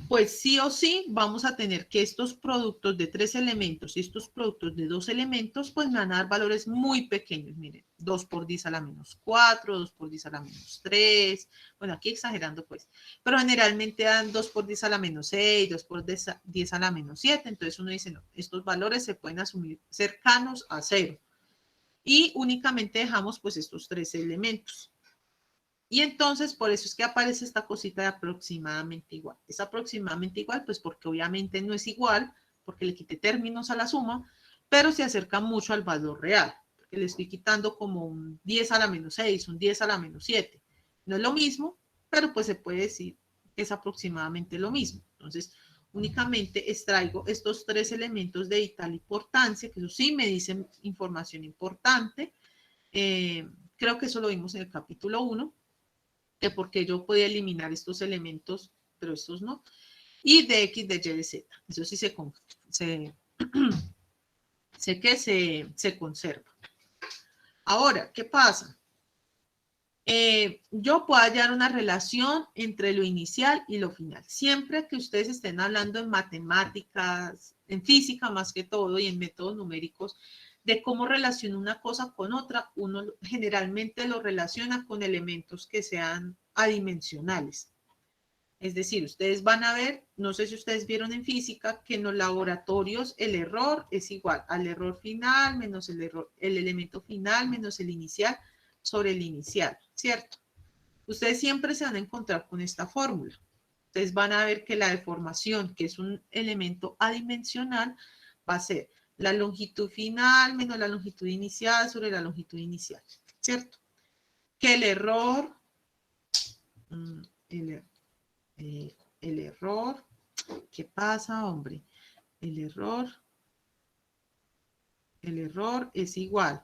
pues sí o sí vamos a tener que estos productos de 3 elementos y estos productos de 2 elementos, pues me van a dar valores muy pequeños. Miren, 2 por 10 a la menos 4, 2 por 10 a la menos 3, bueno, aquí exagerando pues, pero generalmente dan 2 por 10 a la menos 6, 2 por 10 a la menos 7, entonces uno dice, no, estos valores se pueden asumir cercanos a 0 y únicamente dejamos pues estos 3 elementos. Y entonces, por eso es que aparece esta cosita de aproximadamente igual. Es aproximadamente igual, pues porque obviamente no es igual, porque le quité términos a la suma, pero se acerca mucho al valor real, porque le estoy quitando como un 10 a la menos 6, un 10 a la menos 7. No es lo mismo, pero pues se puede decir que es aproximadamente lo mismo. Entonces, únicamente extraigo estos tres elementos de vital importancia, que eso sí me dicen información importante. Creo que eso lo vimos en el capítulo 1, que porque yo podía eliminar estos elementos, pero estos no, y de X, de Y, de Z. Eso sí sé que se conserva. Ahora, ¿qué pasa? Yo puedo hallar una relación entre lo inicial y lo final. Siempre que ustedes estén hablando en matemáticas, en física más que todo, y en métodos numéricos, de cómo relaciona una cosa con otra, uno generalmente lo relaciona con elementos que sean adimensionales. Es decir, ustedes van a ver, no sé si ustedes vieron en física, que en los laboratorios el error es igual al error final menos el elemento final menos el inicial sobre el inicial, ¿cierto? Ustedes siempre se van a encontrar con esta fórmula. Ustedes van a ver que la deformación, que es un elemento adimensional, va a ser la longitud final menos la longitud inicial sobre la longitud inicial, ¿cierto? Que el error, el error, ¿qué pasa, hombre? El error es igual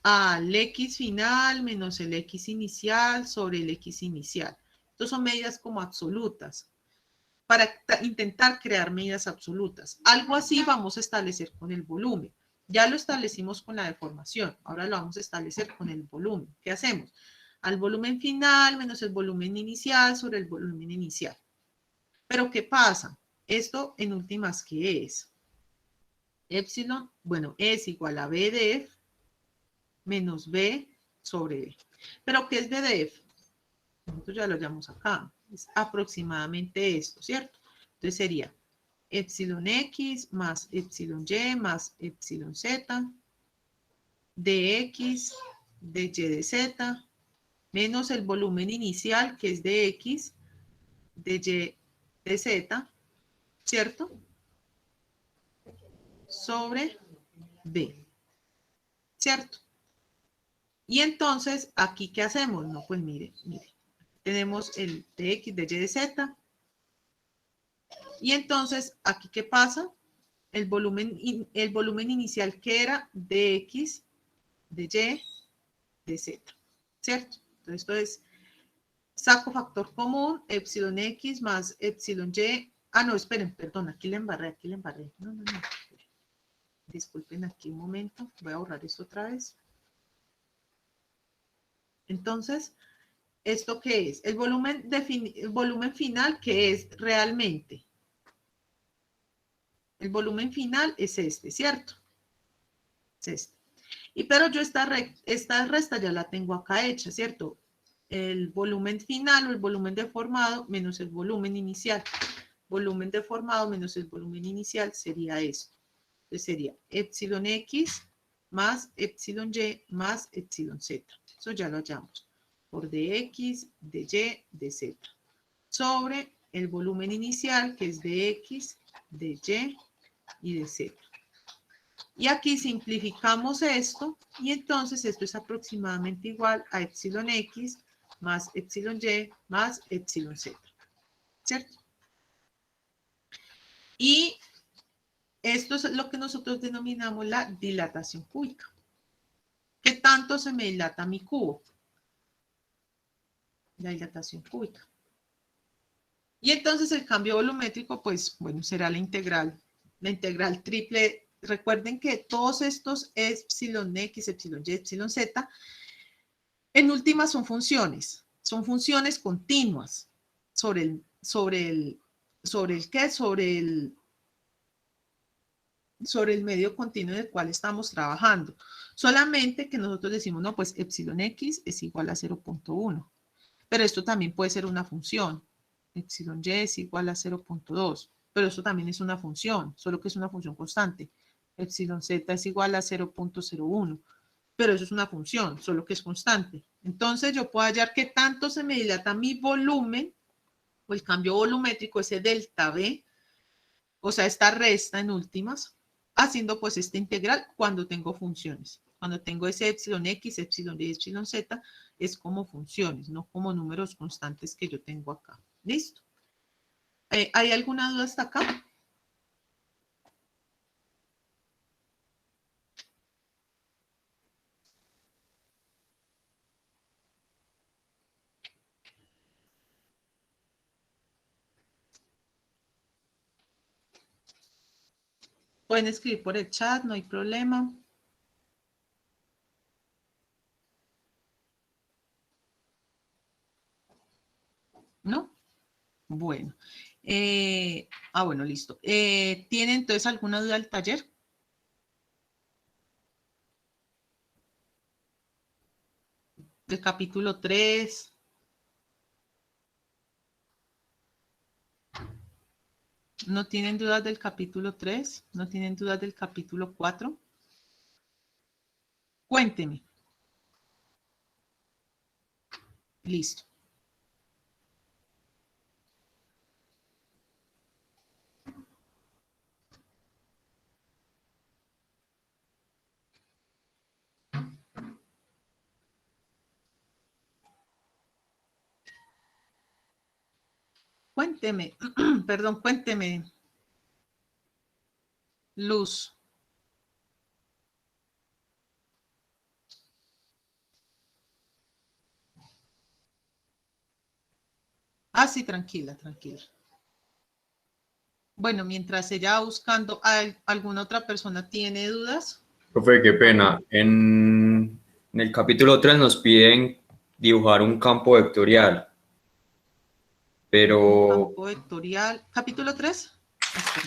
al X final menos el X inicial sobre el X inicial. Estas son medidas como absolutas, para intentar crear medidas absolutas. Algo así vamos a establecer con el volumen. Ya lo establecimos con la deformación, ahora lo vamos a establecer con el volumen. ¿Qué hacemos? Al volumen final menos el volumen inicial sobre el volumen inicial. Pero ¿qué pasa? Esto en últimas, ¿qué es? Épsilon, bueno, es igual a B de F menos B sobre D. ¿Pero qué es B de F? Nosotros ya lo llamamos acá. Es aproximadamente esto, ¿cierto? Entonces sería epsilon X más epsilon Y más epsilon Z de X de Y de Z menos el volumen inicial que es de X de Y de Z, ¿cierto? Sobre B, ¿cierto? Y entonces, ¿aquí qué hacemos? No, pues mire, tenemos el de X de Y de Z. Y entonces, ¿aquí qué pasa? El volumen inicial que era de X de Y de Z, ¿cierto? Entonces, esto es, saco factor común, epsilon X más epsilon Y. Ah, no, esperen, perdón, aquí le embarré. No. Disculpen aquí un momento, voy a borrar esto otra vez. Entonces, ¿esto qué es? El volumen final, ¿qué es realmente? El volumen final es este, ¿cierto? Es este. Pero yo esta resta ya la tengo acá hecha, ¿cierto? El volumen final o el volumen deformado menos el volumen inicial. Volumen deformado menos el volumen inicial sería esto. Entonces sería epsilon X más epsilon Y más epsilon Z. Eso ya lo hallamos. Por dx, dy, dz. Sobre el volumen inicial que es de X, de Y y de Z. Y aquí simplificamos esto y entonces esto es aproximadamente igual a epsilon X más epsilon Y más epsilon Z. ¿Cierto? Y esto es lo que nosotros denominamos la dilatación cúbica. ¿Qué tanto se me dilata mi cubo? La dilatación cúbica. Y entonces el cambio volumétrico, pues, bueno, será la integral triple. Recuerden que todos estos epsilon X, epsilon Y, epsilon Z, en últimas son funciones continuas sobre el medio continuo en el cual estamos trabajando. Solamente que nosotros decimos, no, pues epsilon X es igual a 0.1. Pero esto también puede ser una función. Epsilon Y es igual a 0.2. Pero esto también es una función, solo que es una función constante. Epsilon Z es igual a 0.01. Pero eso es una función, solo que es constante. Entonces yo puedo hallar qué tanto se me dilata mi volumen, o el cambio volumétrico, ese delta B, o sea, esta resta en últimas, haciendo pues esta integral cuando tengo funciones. Cuando tengo ese epsilon X, epsilon Y, epsilon Z, es como funciones, no como números constantes que yo tengo acá. ¿Listo? ¿Hay alguna duda hasta acá? Pueden escribir por el chat, no hay problema. ¿No? Bueno. Bueno, listo. ¿Tienen entonces alguna duda del taller? Del capítulo 3. ¿No tienen dudas del capítulo 3? ¿No tienen dudas del capítulo 4? Cuénteme. Listo. Cuénteme. Perdón, cuénteme. Luz. Ah, sí, tranquila, tranquila. Bueno, mientras ella va buscando, ¿alguna otra persona tiene dudas? Profe, qué pena. En el capítulo 3 nos piden dibujar un campo vectorial, Un pero campo vectorial. ¿Capítulo 3?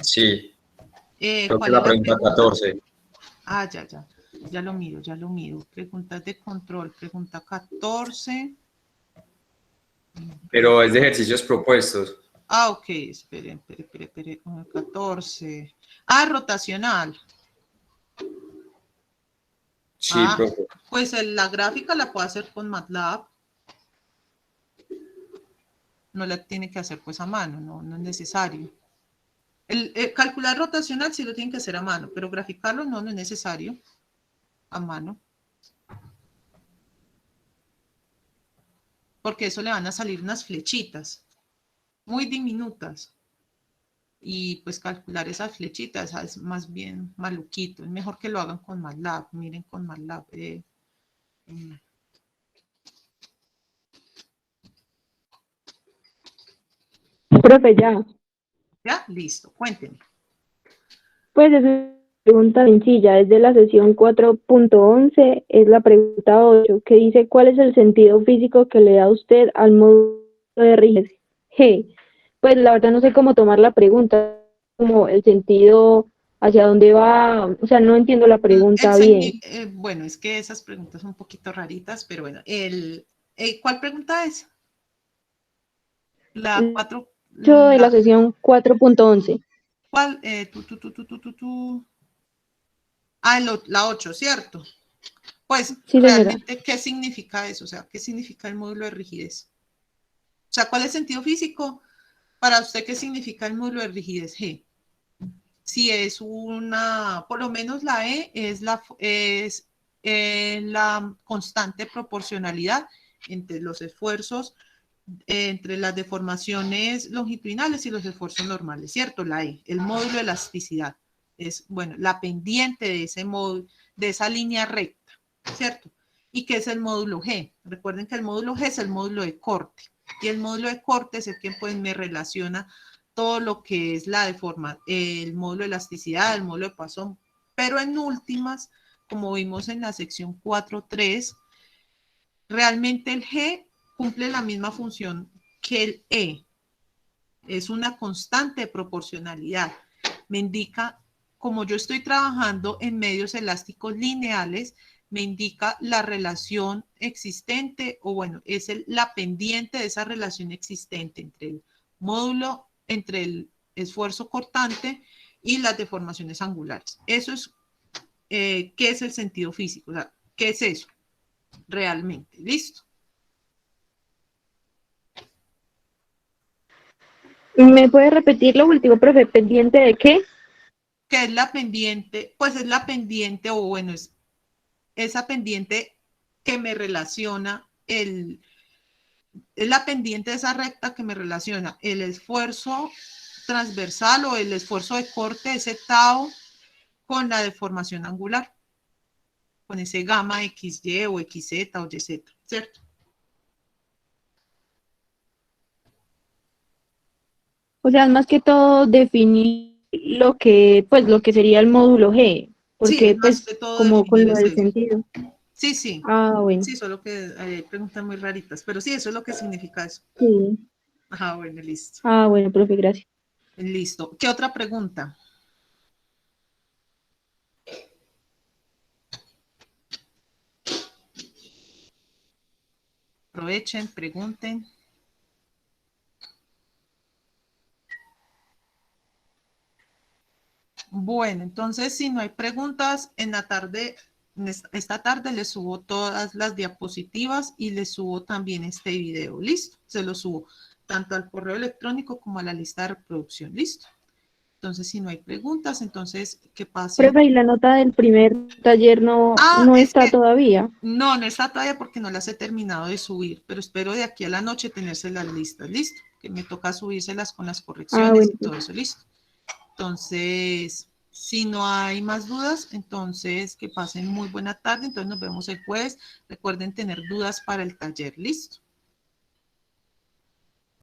sí, creo que ¿Cuál es es la la pregunta pregunta? 14. Ah, ya, ya. Ya lo miro, ya lo miro. Preguntas de control. Pregunta 14. Pero es de ejercicios propuestos. Ah, ok. Esperen, esperen. 14. Ah, rotacional. Sí, Ah, profe. pues la gráfica la puedo hacer con MATLAB. No la tiene que hacer pues a mano, no es necesario. Calcular rotacional sí lo tienen que hacer a mano, pero graficarlo no es necesario a mano. Porque eso le van a salir unas flechitas muy diminutas. Y pues calcular esas flechitas es más bien maluquito. Es mejor que lo hagan con MATLAB. Miren con MATLAB. Profe, ya. Ya, listo. Cuéntenme. Pues es una pregunta sencilla, es de la sesión 4.11, es la pregunta 8, que dice ¿cuál es el sentido físico que le da usted al módulo de rigidez G? Pues la verdad no sé cómo tomar la pregunta, como el sentido hacia dónde va, o sea, no entiendo la pregunta bien. Bueno, es que esas preguntas son un poquito raritas, pero bueno, ¿cuál pregunta es? La 4, 8 de la sesión 4.11. ¿cuál? La 8, ¿cierto? Pues Sí, señora. realmente, ¿qué significa eso? O sea, ¿qué significa el módulo de rigidez? O sea, ¿cuál es el sentido físico? Para usted, ¿qué significa el módulo de rigidez G? Si es por lo menos la E es la constante proporcionalidad entre los esfuerzos, entre las deformaciones longitudinales y los esfuerzos normales, ¿cierto? La E, el módulo de elasticidad, es, bueno, la pendiente de ese módulo, de esa línea recta, ¿cierto? ¿Y qué es el módulo G? Recuerden que el módulo G es el módulo de corte, y el módulo de corte es el que pues me relaciona todo lo que es la deforma, el módulo de elasticidad, el módulo de Poisson, pero en últimas, como vimos en la sección 4.3, realmente el G cumple la misma función que el E. Es una constante de proporcionalidad. Me indica, como yo estoy trabajando en medios elásticos lineales, me indica la relación existente, o bueno, es la pendiente de esa relación existente entre el módulo, entre el esfuerzo cortante y las deformaciones angulares. Eso es, ¿qué es el sentido físico? O sea, ¿qué es eso realmente? ¿Listo? ¿Me puede repetir lo último, profe? ¿Pendiente de qué? ¿Qué es la pendiente? Pues es la pendiente, o bueno, es esa pendiente que me relaciona es la pendiente de esa recta que me relaciona el esfuerzo transversal o el esfuerzo de corte, ese tau, con la deformación angular, con ese gamma XY o XZ o YZ, ¿cierto? O sea, más que todo definir pues lo que sería el módulo G, Sí, es porque más pues que todo como con definir lo del eso. sentido. Sí, sí, Ah, bueno, sí, solo que hay preguntas muy raritas, pero sí, eso es lo que significa eso. sí. Ajá, bueno, listo. Ah, bueno, profe, gracias. Listo. ¿Qué otra pregunta? Aprovechen, pregunten. Bueno, entonces si no hay preguntas, en la tarde, esta tarde les subo todas las diapositivas y les subo también este video. ¿Listo? Se lo subo tanto al correo electrónico como a la lista de reproducción. ¿Listo? Entonces, si no hay preguntas, entonces que pasen. Profe, ¿y la nota del primer taller Ah, no es está que todavía? no está todavía porque no las he terminado de subir, pero espero de aquí a la noche tenerse las listas. ¿Listo? Que me toca subírselas con las Ah, correcciones bueno, y todo profe. eso. ¿Listo? Entonces, si no hay más dudas, entonces que pasen muy buena tarde. Entonces nos vemos el jueves. Recuerden tener dudas para el taller. ¿Listo?